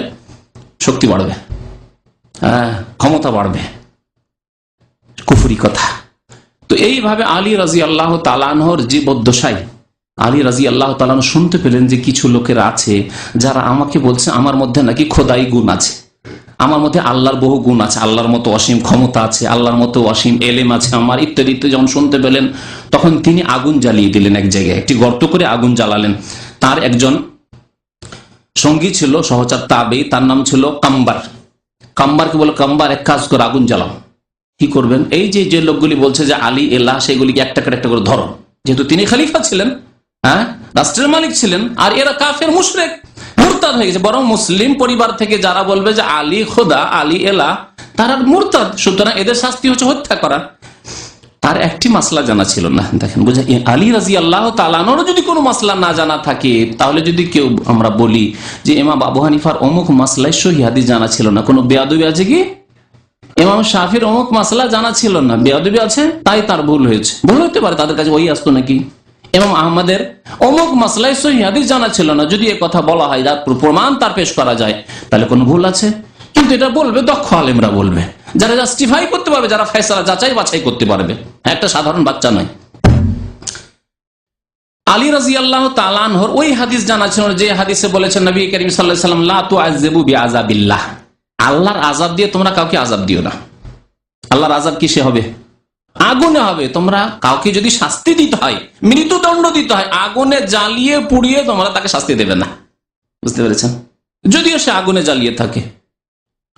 Speaker 3: শক্তি বাড়বে, হ্যাঁ, ক্ষমতা বাড়বে। কুফরি কথা। তো এইভাবে আলী রাদিয়াল্লাহু তাআলা আনহুর জীবদ্দশায় আলী রাদিয়াল্লাহু তাআলা আনহু শুনতে পেলেন যে কিছু লোকেরা আছে যারা আমাকে বলছে আমার মধ্যে নাকি খোদাই গুণ আছে, আমার মধ্যে আল্লাহর বহু গুণ আছে, আল্লাহর মতো অসীম ক্ষমতা আছে, আল্লাহর মতো অসীম এলেম আছে আমার, ইত্যাদি ইত্যাদি। যখন শুনতে পেলেন তখন তিনি আগুন জ্বালিয়ে দিলেন, এক জায়গায় একটি গর্ত করে আগুন জ্বালালেন। তার একজন সঙ্গী ছিল, সহচর তাবেঈ, তার নাম ছিল কাম্বার। কাম্বারকে বলে, কাম্বার এক কাজ করে আগুন জ্বালাও। কি করবেন? এই যে লোকগুলি বলছে যে আলী এলাহ, সেগুলিকে একটা করে ধরো, যেহেতু তিনি খলিফা ছিলেন, হ্যাঁ, রাষ্ট্রের মালিক ছিলেন, আর এরা কাফের মুশরিক মুরতাদ হয়ে গেছে। বরং মুসলিম পরিবার থেকে যারা বলবে যে আলী খোদা, আলী এলাহ, তারা মুরতাদ। সুতরাং এদের শাস্তি হচ্ছে হত্যা করা। তার একটি মাসলা জানা ছিল না। দেখেন, বুঝা, আলী রাদিয়াল্লাহু তাআলা আনহুর যদি কোনো মাসলা না জানা থাকে, তাহলে যদি কেউ আমরা বলি যে ইমাম আবু হানিফার অমুক মাসলায় সহিহ হাদিস জানা ছিল না, কোনো বেয়াদবি আছে কি? ইমাম শাফির অমুক মাসলা জানা ছিল না, বেয়াদবি আছে, তাই তার ভুল হয়েছে। ভুল হতে পারে, তাদের কাছে ওই আসতো নাকি? ইমাম আহমদের অমুক মাসলায় সহিহ হাদিস জানা ছিল না, যদি এ কথা বলা হয়, যার প্রমাণ তার পেশ করা যায়, তাহলে কোনো ভুল আছে? কিন্তু এটা বলবে দক্ষ আলেমরা বলবে, যারা জাস্টিফাই করতে পারবে, যারা ফয়সালা যাচাই বাছাই করতে পারবে, একটা সাধারণ বাচ্চা নয়। আলী রাদিয়াল্লাহু তাআলা আনহুর ওই হাদিস জানা ছিল যে হাদিসে বলেছেন নবী করিম সাল্লাল্লাহু আলাইহি ওয়াসাল্লাম, লা তুআযযিবু বিআযাবিল্লাহ, আল্লাহর আযাব দিয়ে তোমরা কাউকে আযাব দিও না। আল্লাহর আযাব কিসে হবে? আগুনে হবে। তোমরা কাউকে যদি শাস্তি দিতে হয়, মৃত্যুদণ্ড দিতে হয়, আগুনে জ্বালিয়ে পুড়িয়ে তোমরা তাকে শাস্তি দেবে না। বুঝতে পেরেছেন? যদিও সে আগুনে জ্বালিয়ে থাকে,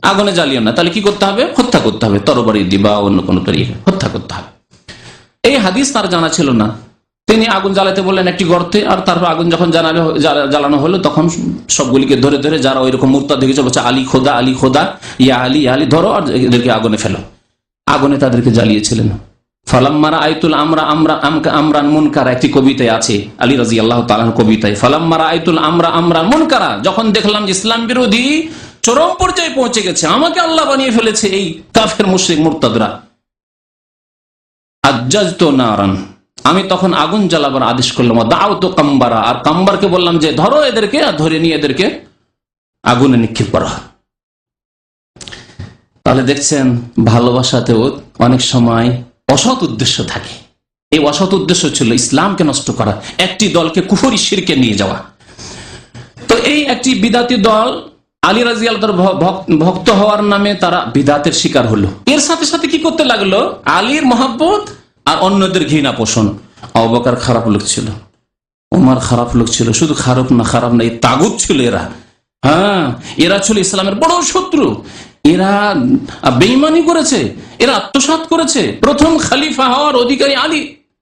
Speaker 3: আগুনে জ্বালিয়ে না, তাহলে কি করতে হবে? হত্যা করতে হবে, তরবারি দিয়ে বা অন্য কোনো তরিকে হত্যা করতে হবে। এই হাদিস তার জানা ছিল না। তিনি আগুন জ্বালাতে বললেন একটি গর্তে, আর তারপর আগুন যখন জ্বালানো হলো তখন সবগুলিকে ধরে ধরে, যারা ওই রকম মুরতাদ দেখেছে, বলছে আলী খোদা, আলী খোদা, ইয়া আলী, ইয়া আলী, ধরো, আর এদেরকে আগুনে ফেলো। আগুনে তাদেরকে জ্বালিয়েছিলেন। ফালাম্মারা আইতুল আমরান মুনকারা, একটি কবিতায় আছে, আলী রাদিয়াল্লাহু তাআলা কবিতায়, ফালাম্মারা আইতুল আমরান মুনকারা, যখন দেখলাম যে ইসলাম বিরোধী চরম পর্যায়ে পৌঁছে গেছে, আমাকে আল্লাহ বানিয়ে ফেলেছে এই কাফের মুশরিক মুরতাদরা, আজ্জাজতু নারান, আমি তখন আগুন জ্বালাবার আদেশ করলাম। দাউতু কাম্বারা, আর কাম্বারকে বললাম যে ধরো এদেরকে, আর ধরে নিয়ে এদেরকে আগুনে নিক্ষেপ করা। তাহলে দেখছেন, ভালোবাসাতেও অনেক সময় অসৎ উদ্দেশ্য থাকে। এই অসৎ উদ্দেশ্য ছিল ইসলামকে নষ্ট করা, একটি দলকে কুফরি শিরকে নিয়ে যাওয়া। তো এই একটি বিদাতি দল আলী রাদিয়াল্লাহু তাআলা ভক্ত হওয়ার নামে তারা বিদাতের শিকার হলো। এর সাথে সাথে কি করতে লাগলো? আলীর মহব্বত আর অন্যদের ঘৃণা পোষণ। আবু বকর খারাপ লোক ছিল, ওমর খারাপ লোক ছিল, শুধু খারাপ না, এই তাগুত ছিল এরা। হ্যাঁ, এরা ছিল ইসলামের বড় শত্রু। এরা বেঈমানি করেছে, এরা আত্মসাৎ করেছে। প্রথম খলিফা হওয়ার অধিকারী আলী,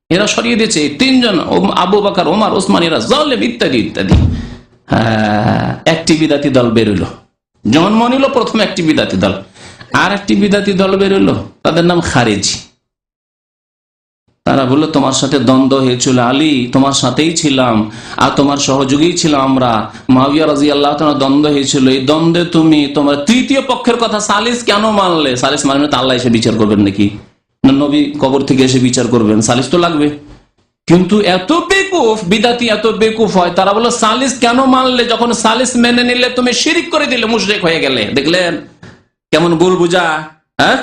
Speaker 3: এরা সরিয়ে দিয়েছে। তিনজন, আবু বকর, ওমর, ওসমান, এরা জালেম, ইত্যাদি ইত্যাদি। হ্যাঁ, একটি বিদাতি দল বেরোলো, জন্ম নিল প্রথম একটি বিদাতি দল। আর একটি বিদাতি দল বেরোলো, তাদের নাম খারেজি। তারা বললো, তোমার সাথে দ্বন্দ্ব হয়েছিল আলী, তোমার সাথেই ছিলাম, আর তোমার সহযোগী ছিলাম আমরা। মুআবিয়া রাদিয়াল্লাহু তাআলা দ্বন্দ্ব হয়েছিল, এই দ্বন্দ্বে তুমি তোমার তৃতীয় পক্ষের কথা সালিস কেন মানলে? সালিস মানে তো আল্লাহ এসে বিচার করবেন নাকি? না নবী কবর থেকে এসে বিচার করবেন? সালিস তো লাগবে। কিন্তু এত বেকুফ বিদাতি, এত বেকুফ হয়, তারা বললো সালিস কেন মানলে? যখন সালিস মেনে নিলে তুমি শিরিক করে দিলে, মুশরিক হয়ে গেলে। দেখলেন কেমন ভুল বুঝা, হ্যাঁ,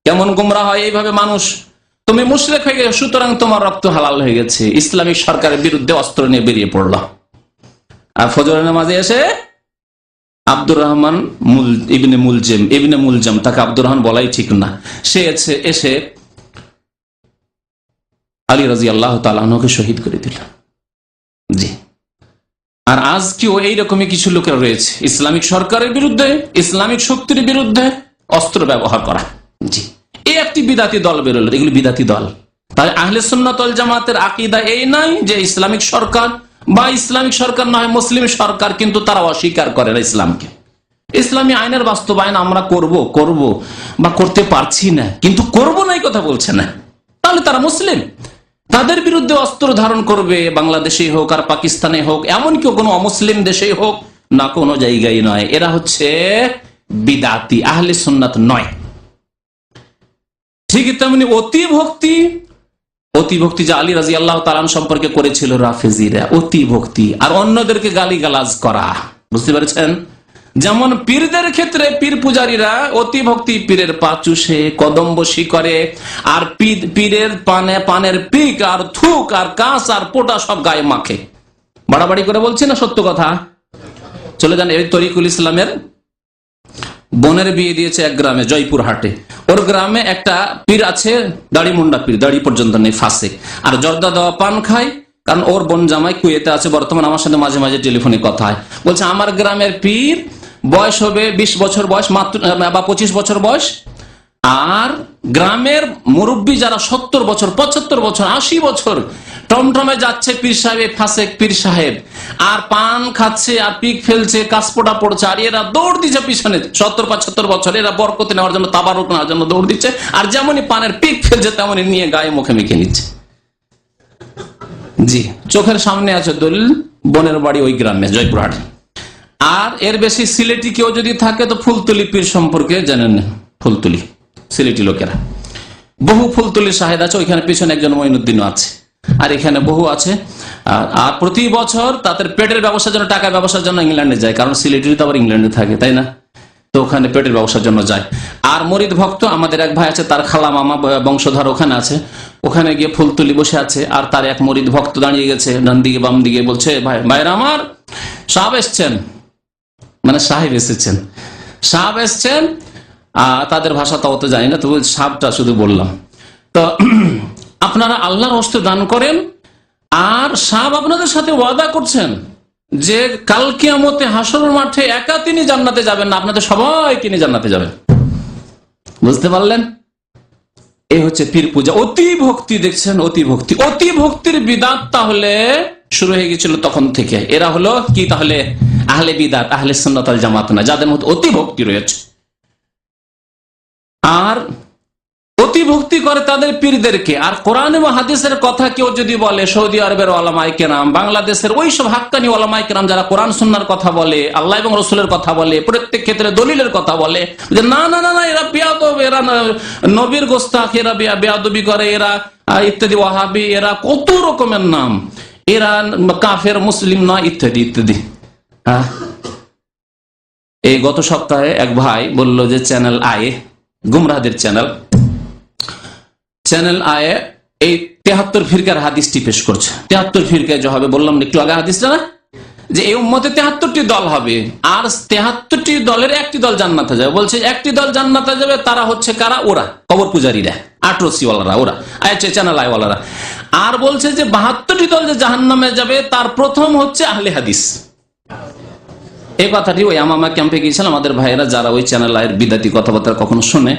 Speaker 3: কেমন গোমরাহ হয় এইভাবে মানুষ। তুমি মুশরিক হয়ে গেছো, সুতরাং তোমার রক্ত হালাল হয়ে গেছে। ইসলামিক সরকারের বিরুদ্ধে অস্ত্র নিয়ে বেরিয়ে পড়ল। আর ফজরের নামাজে এসে আব্দুর রহমান ইবনে মুলজাম, তাকে আব্দুর রহমান বলাই ঠিক না, সে এসে আলী রাদিয়াল্লাহু তাআলা আনহুকে শহীদ করে দিল। জি, আর আজকেও এইরকমই কিছু লোকের রয়েছে ইসলামিক সরকারের বিরুদ্ধে, ইসলামিক শক্তির বিরুদ্ধে অস্ত্র ব্যবহার করা। জি, এই একটি বিদাতি দল বেরোলো, এগুলো বিদাতি দল। তাহলে আহলে সুন্নাত ওয়াল জামাতের আকীদা এই নাই যে ইসলামিক সরকার বা ইসলামিক সরকার নয় মুসলিম সরকার, কিন্তু তারা অস্বীকার করে না ইসলামকে। ইসলামী আইনের বাস্তবায়ন আমরা করব বা করতে পারছি না, কিন্তু করব না এই কথা বলছে না, তাহলে তারা মুসলিম। তাদের বিরুদ্ধে অস্ত্র ধারণ করবে, বাংলাদেশে হোক আর পাকিস্তানে হোক, এমনকি কোনো অমুসলিম দেশে হোক না, কোনো জায়গায় নয়। এরা হচ্ছে বিদাতি, আহলে সুন্নাত নয়। ঠিক তেমনি অতি ভক্তি যা আলী রাদিয়াল্লাহু তাআলা সম্পর্কে করেছিল রাফেজিরা, অতি ভক্তি আর অন্যদেরকে গালিগালাজ করা, বুঝতে পেরেছেন? যেমন পীরদের ক্ষেত্রে পীর পূজারীরা অতি ভক্তি, পীরের পা চুষে কদম বসি করে, আর পীরের পানের পিক আর থুক আর কাঁচ আর পোটা সব গায়ে মাখে। বাড়াবাড়ি করে বলছি না, সত্য কথা। চলে যান, এই তরিকুল ইসলামের বোনের বিয়ে দিয়েছে এক গ্রামে, জয়পুরহাটে। ওর গ্রামে একটা পীর আছে, দাড়ি মুন্ডা পীর, দাড়ি পর্যন্ত নেই, ফাঁসে, আর জর্দা দেওয়া পান খায়। কারণ ওর বোন জামাই কুয়েতে আছে বর্তমান, আমার সাথে মাঝে মাঝে টেলিফোনে কথা হয়। বলছে আমার গ্রামের পীর বয়স হবে 20 বছর বয়স মাত্র, বা 25 বছর বয়স, আর গ্রামের মুরব্বী যারা 70 বছর 75 বছর 80 বছর টমটমে যাচ্ছে পীর সাহেব, ফাসেক পীর সাহেব, আর পান খাচ্ছে আর পিক ফেলছে, কাশপোটা পড়ছে, আর এরা দৌড় দিচ্ছে পিছনে। 70-75 বছর এরা বরকত নেওয়ার জন্য, তাবারুক নেওয়ার জন্য দৌড় দিচ্ছে, আর যেমনই পানের পিক ফেলছে তেমনি নিয়ে গায়ে মুখে মেখে নিচ্ছে। জি, চোখের সামনে আছে দলিল, বোনের বাড়ি ওই গ্রামে জয়পুরহাট। আর এর বেশি সিলেটি কেউ যদি থাকে তো ফুলতুলি পীর সম্পর্কে জানেন না, ফুলতুলি সিলেটি লোকেরা, বহু ফুলতুলি শাহেদ আছে, ওইখানে পিছনে একজন মঈনুদ্দিনও আছে, আর এখানে বহু আছে। আর প্রতি বছর তাদের পেটের ব্যবসার জন্য, টাকার ব্যবসার জন্য ইংল্যান্ডে যায়, কারণ সিলেটি তো আবার ইংল্যান্ডে থাকে, তাই না? তো ওখানে পেটের ব্যবসার জন্য যায়। আর মরিদ ভক্ত আমাদের এক ভাই আছে, তার খালা মামা বংশধর ওখানে আছে, ওখানে গিয়ে ফুলতুলি বসে আছে, আর তার এক মরিদ ভক্ত দাঁড়িয়ে গেছে ডান দিকে বাম দিকে, বলছে ভাইরা আমার, সাহেব এসছেন, মানে সাহেব এসেছেন, সাহেব এসছেন। তাদের ভাষা তো অত জানি না, তো সাহেবটা শুধু বললাম। তো আপনারা আল্লাহর হস্তে দান করেন, আর সাহেব আপনাদের সাথে ওয়াদা করছেন যে কাল কিয়ামতে হাসরের মাঠে একা তিনি জান্নাতে যাবেন না, আপনাদের সবাইকে নিয়ে জান্নাতে যাবেন। বুঝতে পারলেন? এই হচ্ছে পীর পূজা, অতি ভক্তি। দেখছেন, অতি ভক্তি, অতি ভক্তির বিদাত তাহলে শুরু হয়ে গেছিল তখন থেকে। এরা হলো কি তাহলে? আহলে বিদাত, আহলে সুন্নাত ওয়াল জামাত না, যাদের মধ্যে অতি ভক্তি রয়েছে। আর অতি ভক্তি করে তাদের পীরদেরকে। আর কোরআন এবং হাদিসের কথা কেউ যদি বলে, সৌদি আরবের ওলামায়ে কেরাম, বাংলাদেশের ওই সব হাক্কানি ওলামায়ে কেরাম যারা কোরআন সুন্নাহর কথা বলে, আল্লাহ এবং রসুলের কথা বলে, প্রত্যেক ক্ষেত্রে দলিলের কথা বলে, যে না না না না এরা বেয়াদব, এরা নবীর গোস্তাখ, এরা বেয়াদবি করে, এরা ইত্যাদি, ওয়াহাবি, এরা কত রকমের নাম, এরা কাফের, মুসলিম নয়, ইত্যাদি ইত্যাদি। এই গত সপ্তাহে এক ভাই বলল যে চ্যানেল আয়ে, গুমরাহদের চ্যানেল আয়ে এই 73 ফিরকার হাদিসটি পেশ করছে। 73 ফিরকায় যে হবে, বললাম একটু আগে হাদিসটা না, যে এই উম্মতে 73টি দল হবে, আর 73টি দলের একটি দল জান্নাতে যাবে। বলছে একটি দল জান্নাতে যাবে, তারা হচ্ছে কারা? ওরা কবর পূজারীরা, আটরসিওয়ালারা, ওরা চ্যানেল আয়ওয়ালারা। আর বলছে যে 72টি দল যে জাহান্নামে যাবে, তার প্রথম হচ্ছে আহলে হাদিস। এই কথাটি ওই আমামা ক্যাম্পে গিয়েছিলাম, আমাদের ভাইয়েরা যারা ওই চ্যানেল আয়ের বিদাতি কথাবার্তা কখনো শুনে,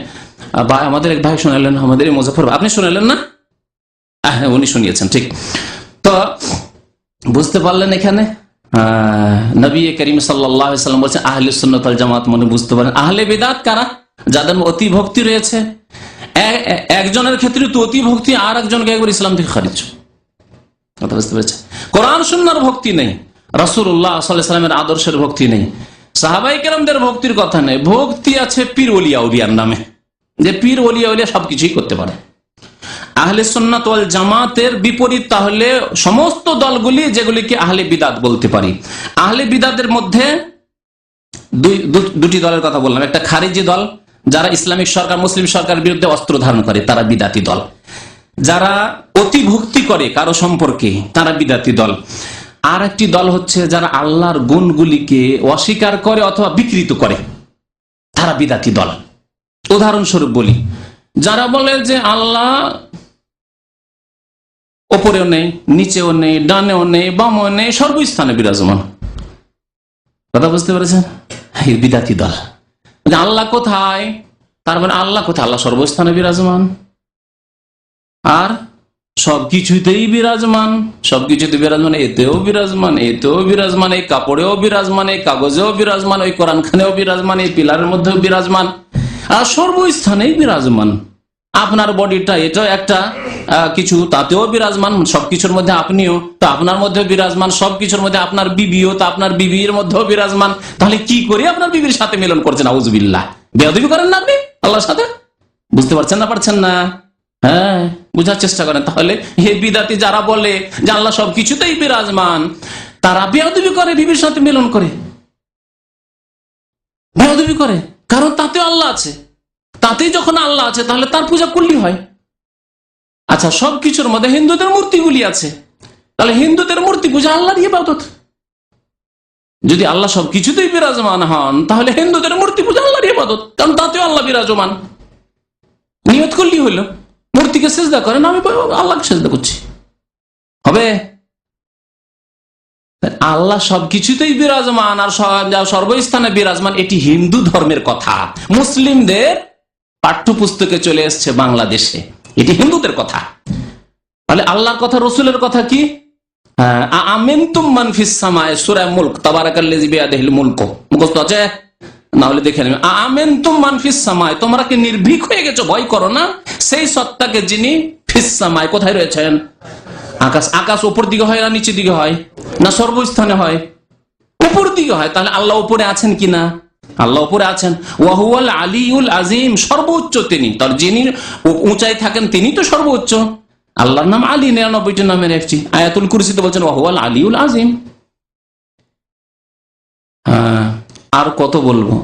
Speaker 3: বা আমাদের এক ভাই শোনালেন, আমাদের মুজাফফর, আপনি শোনালেন না? হ্যাঁ, উনি শুনিয়েছেন, ঠিক। তো বুঝতে পারলেন এখানে নবী করিম সাল্লাল্লাহু আলাইহি ওয়াসাল্লাম বলছেন আহলে সুন্নাত ওয়াল জামাত, মনে বুঝতে পারেন। আহলে বিদাত কারা? যাদের অতি ভক্তি রয়েছে। একজনের ক্ষেত্রে তো অতি ভক্তি, আর একজনকে একবার ইসলাম থেকে খারিজ, কথা বুঝতে পেরেছে? কোরআন সুন্নাহর ভক্তি নেই, রাসূলুল্লাহ সাল্লাল্লাহু আলাইহি ওয়াসাল্লামের আদর্শের ভক্তি নেই, সাহাবায়ে কেরামদের ভক্তির কথা নেই। ভক্তি আছে পীর ওলিয়া উলিয়ার নামে, যে পীর ওলিয়া উলিয়া সবকিছুই করতে পারে। আহলে সুন্নাত ওয়াল জামাতের বিপরীত তাহলে সমস্ত দলগুলি, যেগুলিকে আহলে বিদাত বলতে পারি। আহলে বিদাতের মধ্যে দুটি দলের কথা বললাম। একটা খারিজি দল, যারা ইসলামিক সরকার, মুসলিম সরকার বিরুদ্ধে অস্ত্র ধারণ করে, তারা বিদাতি দল। যারা অতি ভক্তি করে কারো সম্পর্কে, তারা বিদাতি দল। আর একটি দল হচ্ছে যারা আল্লাহর গুণগুলিকে অস্বীকার করে অথবা বিকৃত করে, তারা বিদাতি দল। উদাহরণস্বরূপ বলি, যারা বলে যে আল্লাহ ওপরেও নেই, নিচেও নেই, ডানেও নেই, বামেও নেই, সর্বস্থানে বিরাজমান, কথা বুঝতে পেরেছেন? বিদাতি দল। আল্লাহ কোথায়? তার মানে আল্লাহ কোথায়? আল্লাহ সর্বস্থানে বিরাজমান, আর সবকিছুতেই বিরাজমান। সবকিছুতে বিরাজমান, এতেও বিরাজমান, এতেও বিরাজমান, এই কাপড়েও বিরাজমান, এই কাগজেও বিরাজমান, ওই কোরআন খানেও বিরাজমান, এই পিলারের মধ্যেও বিরাজমান, আর সর্বস্থানেই বিরাজমান। আপনার বডিটা এটাও একটা কিছু, তাতেও বিরাজমান। সবকিছুর মধ্যে আপনিও তো আপনার মধ্যে বিরাজমান, সবকিছুর মধ্যে আপনার বিবিও তো আপনার বিবির মধ্যেও বিরাজমান। তাহলে কি করে আপনার বিবির সাথে মিলন করছেন? আউযুবিল্লাহ, বেয়াদবি করেন না আপনি আল্লাহর সাথে? বুঝতে পারছেন না? পারছেন না? হ্যাঁ, বুঝার চেষ্টা করেন। তাহলে এই বিদাতি যারা বলে যে আল্লাহ সবকিছুতেই বিরাজমান, তারা বেয়াদবি করে, বিবির সাথে মিলন করে, বেয়াদবি করে। কারণ তাতেও আল্লাহ আছে, তাতেই যখন আল্লাহ আছে তাহলে তার পূজা করলেই হয়। আচ্ছা, সবকিছুর মধ্যে হিন্দুদের মূর্তিগুলি আছে, তাহলে হিন্দুদের মূর্তি পূজা আল্লাহর ইবাদত। যদি আল্লাহ সবকিছুতেই বিরাজমান হন তাহলে হিন্দুদের মূর্তি পূজা আল্লাহর ইবাদত, কারণ তাতেও আল্লাহ বিরাজমান। নিয়ত করলেই হইল, মূর্তিকে সেজদা করেন, আমি আল্লাহকে সেজদা করছি, হবে? আল্লাহ সবকিছুতেই বিরাজমান আর সর্বস্থানে বিরাজমান, এটি হিন্দু ধর্মের কথা। মুসলিমদের পাঠ্যপুস্তকে চলে এসছে বাংলাদেশে, এটি হিন্দুদের কথা। তাহলে আল্লাহর কথা, রসুলের কথা কি? আমিনতুম মান ফিস সামায়ে, সূরা মুলক, তাবারাকাল্লাযী বিয়াদিহিল মুলক, মুখস্থ আছে? না হলে দেখে নেবেন। আমিনতুম মান ফিস সামায়ে, তোমরা কি নির্ভীক হয়ে গেছো, ভয় করো না সেই সত্তাকে যিনি ফিস সামায়ে, কোথায় রয়েছেন? আকাশ। আকাশ উপর দিকে হয় না নিচের দিকে হয়, না সর্বস্থানে হয়? উপর দিকে হয়। তাহলে আল্লাহ উপরে আছেন কিনা? আল্লাহ উপরে আছেন। ওয়াহুয়াল আলিউল আজিম, সর্বোচ্চ তিনি। তার যিনি উঁচাই থাকেন তিনি তো সর্বোচ্চ। আল্লাহর নাম আলী, 99টি নামের একটি। আয়াতুল কুরসিতে বলছেন ওয়াহুয়াল আলিউল আজিম। আর কত বলবো?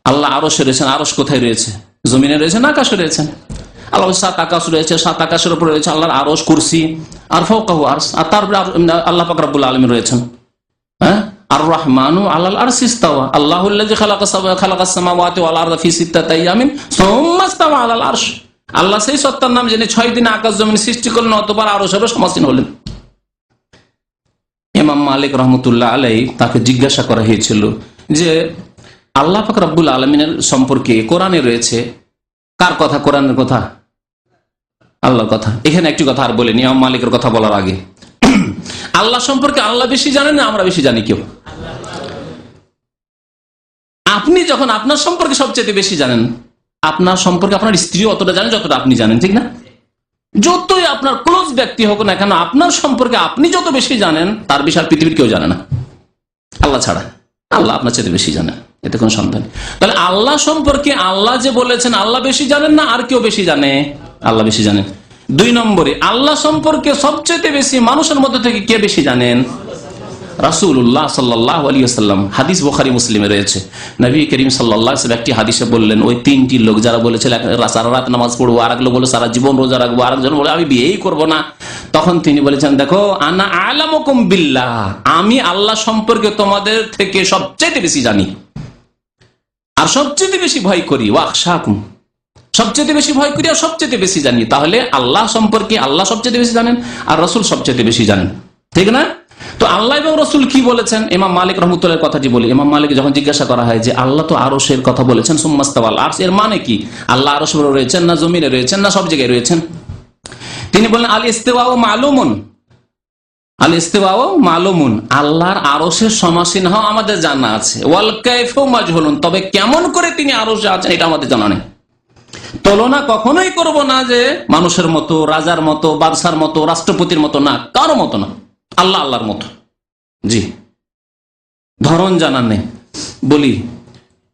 Speaker 3: আল্লাহ আরশে রয়েছেন। আরশ কোথায় রয়েছে? জমিনে রয়েছেন, আকাশে রয়েছেন। আল্লাহ 7 আকাশ রয়েছে, 7 আকাশের উপরে রয়েছে আল্লাহর আরশ, কুরসি, আর ফাওকাহু আরশ, আর তারপরে আল্লাহ পাক রব্বুল আলামিন রয়েছেন। হ্যাঁ, আর রহমানু আলাল আরশি ইস্তাওয়া, আল্লাহুল্লাযী খালাকাস সামাওয়াতি ওয়াল আরদা ফি 6 আইয়ামিন সুম্মা ইস্তাওয়া আলাল আরশ। আল্লাহ সেই সত্তার নাম যিনি 6 দিনে আকাশ জমিন সৃষ্টি করলেন, অতঃপর আরশের উপর সমাসীন হলেন। ইমাম মালিক রাহমাতুল্লাহ আলাইহি, তাকে জিজ্ঞাসা করা হয়েছিল যে আল্লাহ পাক রব্বুল আলামিনের সম্পর্কে কোরআনে রয়েছে কার কথা? কোরআনের কথা, আল্লাহর কথা। এখানে একটি কথা আর বলেনি ইমাম মালিকের কথা বলার আগে, আল্লাহ সম্পর্কে আল্লাহ বেশি জানেন না আমরা বেশি জানি? কেউ? আপনি যখন আপনার সম্পর্কে সবচেয়ে বেশি জানেন, আপনার সম্পর্কে আপনার স্ত্রী অতটা জানেন যতটা আপনি জানেন, ঠিক না? যতই আপনার ক্লোজ ব্যক্তি হোক না কেন, আপনার সম্পর্কে আপনি যত বেশি জানেন তার বেশি আর পৃথিবীর কেউ জানে না, আল্লাহ ছাড়া। আল্লাহ আপনার চেয়ে বেশি জানেন, এতে কোনো সন্দেহ নেই। তাহলে আল্লাহ সম্পর্কে আল্লাহ যে বলেছেন আল্লাহ বেশি জানেন না আর কেউ বেশি জানে? আল্লাহ বেশি জানেন। 2 নম্বরে, আল্লাহ সম্পর্কে সবচেয়ে বেশি মানুষের মধ্যে থেকে কে বেশি জানেন? রাসূলুল্লাহ সাল্লাল্লাহু আলাইহি ওয়াসাল্লাম। হাদিস বুখারী মুসলিমে রয়েছে। নবী করিম সাল্লাল্লাহু আলাইহি ওয়াসাল্লাম একটি হাদিসে বললেন, ওই 3টি লোক যারা বলেছিল সারা রাত নামাজ পড়বো, আর এক লোক বলে সারা জীবন রোজা রাখবো, আর একজন বলে আমি বিয়েই করবো না, তখন তিনি বলেছেন দেখো আনা আ'লামুকুম বিল্লাহ, আমি আল্লাহ সম্পর্কে তোমাদের থেকে সবচেয়ে বেশি জানি আর সবচেয়ে বেশি ভয় করি। ওয়াখশাকুম, সবচেয়ে বেশি ভয় করি আর সবচেয়ে বেশি জানি। তাহলে আল্লাহ সম্পর্কে আল্লাহ সবচেয়ে বেশি জানেন আর রাসূল সবচেয়ে বেশি জানেন, ঠিক না? তো আল্লাহ এবং রাসূল কি বলেছেন? ইমাম মালিক রাহমাতুল্লাহর কথাটি বলি। ইমাম মালিক যখন জিজ্ঞাসা করা হয় যে আল্লাহ তো আরশের কথা বলেছেন, সুম্মা ইস্তাওয়া আল আরশ, এর মানে কি? আল্লাহ আরশে রয়েছেন না জমিনে রয়েছেন না সব জায়গায় রয়েছেন? তিনি বললেন আল ইস্তিওয়াউ মালুমুন, আল ইস্তিওয়াউ মালুমুন, আল্লাহর আরশের সমাসীন হওয়া আমাদের জানা আছে। ওয়াল কাইফু মাজহুলুন, তবে কেমন করে তিনি আরশে আছেন এটা আমাদের জানা নেই। তুলনা কখনোই করব না যে মানুষের মতো, রাজার মতো, বাদশার মতো, রাষ্ট্রপতির মতো, না, কারো মতো না, আল্লাহ আল্লাহর মতো। জি, ধরন জানা নেই। বলি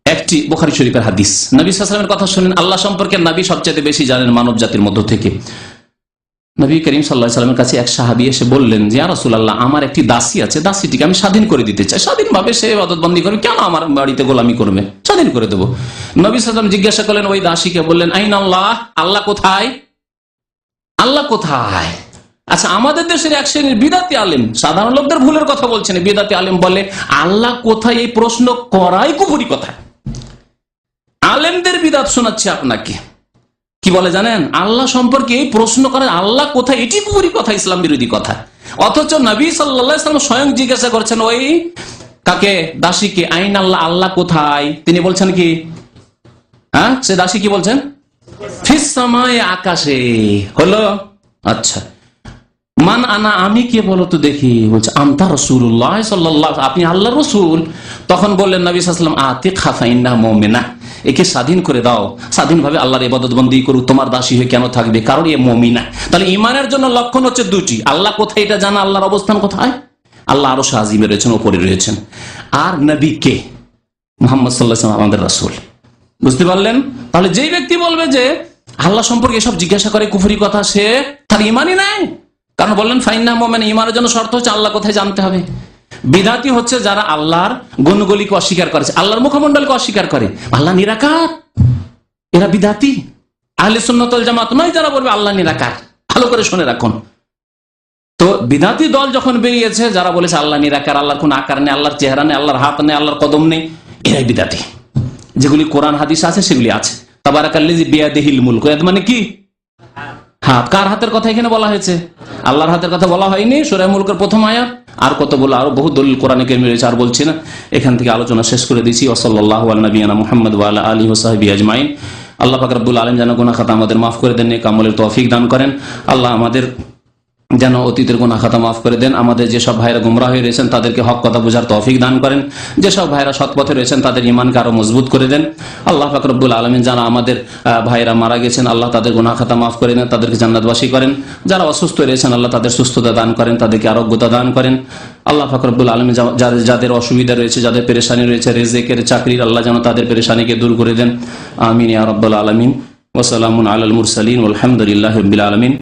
Speaker 3: একটি বুখারী শরীফের হাদিস, নবী সাল্লাল্লাহু আলাইহি ওয়াসাল্লামের কথা শুনেন। আল্লাহ সম্পর্কে নবী সবচেয়ে বেশি জানেন মানব জাতির মধ্য থেকে। নবী করিম সাল্লাল্লাহু আলাইহি ওয়াসাল্লামের কাছে এক সাহাবী এসে বললেন যে ইয়া রাসূলুল্লাহ, আমার একটি দাসী আছে, দাসীটিকে আমি স্বাধীন করে দিতে চাই, স্বাধীনভাবে সে ইবাদতবন্দি করবে, কেন আমার বাড়িতে গোলামি করবে, স্বাধীন করে দেবো। নবী সাল্লাল্লাহু আলাইহি ওয়াসাল্লাম জিজ্ঞাসা করলেন ওই দাসীকে, বললেন আইনাল্লাহ, আল্লাহ কোথায়? আল্লাহ কোথায়? আচ্ছা, আমাদের দেশের এক শ্রেণীর বিদাতি আলেম, সাধারণ লোকদের ভুলের কথা বলছেন, বিদাতি আলেম বলে আল্লাহ কোথায়, এই প্রশ্ন করাই কুফরি কথা। আলেমদের বিদাত শোনাচ্ছে আপনাকে। কি বলে জানেন? আল্লাহ সম্পর্কে এই প্রশ্ন করেন আল্লাহ কোথায়, এটি কুফরি কথা, ইসলাম বিরোধী কথা। অথচ নবী সাল্লাল্লাহু আলাইহি ওয়াসাল্লাম স্বয়ং জিজ্ঞাসা করছেন ওই কাকে? দাসীকে, আইন আল্লাহ, আল্লাহ কোথায়? তিনি বলছেন কি হ্যাঁ, সে দাসী কি বলছেন? ফিস সামায়ে, আকাশে। হলো? আচ্ছা, মান আনা, আমি কে বলো তো দেখি। বলছে আনতা রাসূলুল্লাহ সাল্লাল্লাহু, আপনি আল্লাহর রাসূল। তখন বললেন নবী সাল্লাল্লাহু আলাইহি ওয়াসাল্লাম, আতিকহা ফাইন্নাহা মুমিনা, একে স্বাধীন করে দাও, স্বাধীনভাবে আল্লাহর ইবাদত বন্দী করুক, তোমার দাসী হয়ে কেন থাকবে? কারণ এ মুমিনা। তাহলে ঈমানের জন্য লক্ষণ হচ্ছে দুটি, আল্লাহ কোথায় এটা জানা, আল্লাহর অবস্থান কোথায়, আল্লাহ আরশ আজিমে রয়েছেন, ওপরে রয়েছেন, আর নবী কে? মুহাম্মদ সাল্লাল্লাহু আলাইহি ওয়াসাল্লাম আমাদের রাসূল। বুঝতে পারলেন? তাহলে যেই ব্যক্তি বলবে যে আল্লাহ সম্পর্কে এসব জিজ্ঞাসা করে কুফরি কথা, সে তার ঈমানই নাই। কারণ বললেন ফাইন্নাহা মুমিনা, ঈমানের জন্য শর্ত হচ্ছে আল্লাহ কোথায় জানতে হবে। বিদাতি হচ্ছে যারা আল্লাহর গুণগুলিকে অস্বীকার করেছে, আল্লাহর মুখমণ্ডলকে অস্বীকার করে, আল্লাহ নিরাকার, এরা বিদাতি। আহলে সুন্নাত ওয়াল জামাত নয় যারা বলবে আল্লাহ নিরাকার। ভালো করে শুনে রাখুন। তো বিদাতি দল যখন বেরিয়েছে, যারা বলেছে আল্লাহ নিরাকার, আল্লাহর কোন আকার নেই, আল্লাহর চেহারা নেই, আল্লাহর হাত নেই, আল্লাহর কদম নেই, এরাই বিদাতি। যেগুলি কোরআন হাদিস আছে সেগুলি আছে। তাবারাকাল্লাযী বিয়াদিহিল মুলক, মানে কি? হাত। কার হাতের কথা এখানে বলা হয়েছে? আল্লাহর হাতের কথা বলা হয়নি। সূরা মুলকের প্রথম আয়াত। আর কত বলে, আরো বহু দলিল কোরআনে কারিমে রয়েছে, আর বলছি না। এখান থেকে আলোচনা শেষ করে দিয়েছি। ওয়া সাল্লাল্লাহু আলা নবিয়িনা মুহাম্মদ ওয়া আলা আলিহি ওয়া সাহবিহি আজমাইন। আল্লাহ পাক রব্বুল আলামিন যেন গুনাহ খাতা আমাদের মাফ করে দেন, নেক আমলের তৌফিক দান করেন। আল্লাহ আমাদের যেন অতীতের গুনাহ খাতা মাফ করে দেন। আমাদের যেসব ভাইরা গুমরাহ হয়ে রয়েছেন তাদেরকে হক কথা বোঝার তৌফিক দান করেন। যেসব ভাইরা সৎ পথে রয়েছেন তাদের ঈমানকে আরো মজবুত করে দেন। আল্লাহ পাক রব্বুল আলামিন যারা আমাদের ভাইরা মারা গেছেন, আল্লাহ তাদের গুনাহ খাতা মাফ করে দেন, তাদেরকে জান্নাতবাসী করেন। যারা অসুস্থ রয়েছেন, আল্লাহ তাদের সুস্থতা দান করেন, তাদেরকে আরোগ্যতা দান করেন। আল্লাহ পাক রব্বুল আলামিন যাদের অসুবিধা রয়েছে, যাদের পেরেশানি রয়েছে, রিজিকের, চাকরির, আল্লাহ যেন তাদের পেরেশানিকে দূর করে দেন। আমিন ইয়া রাব্বাল আলামিন। ওয়া সালামুন আলাল মুরসালিন ওয়ালহামদুলিল্লাহি রাব্বিল আলামিন।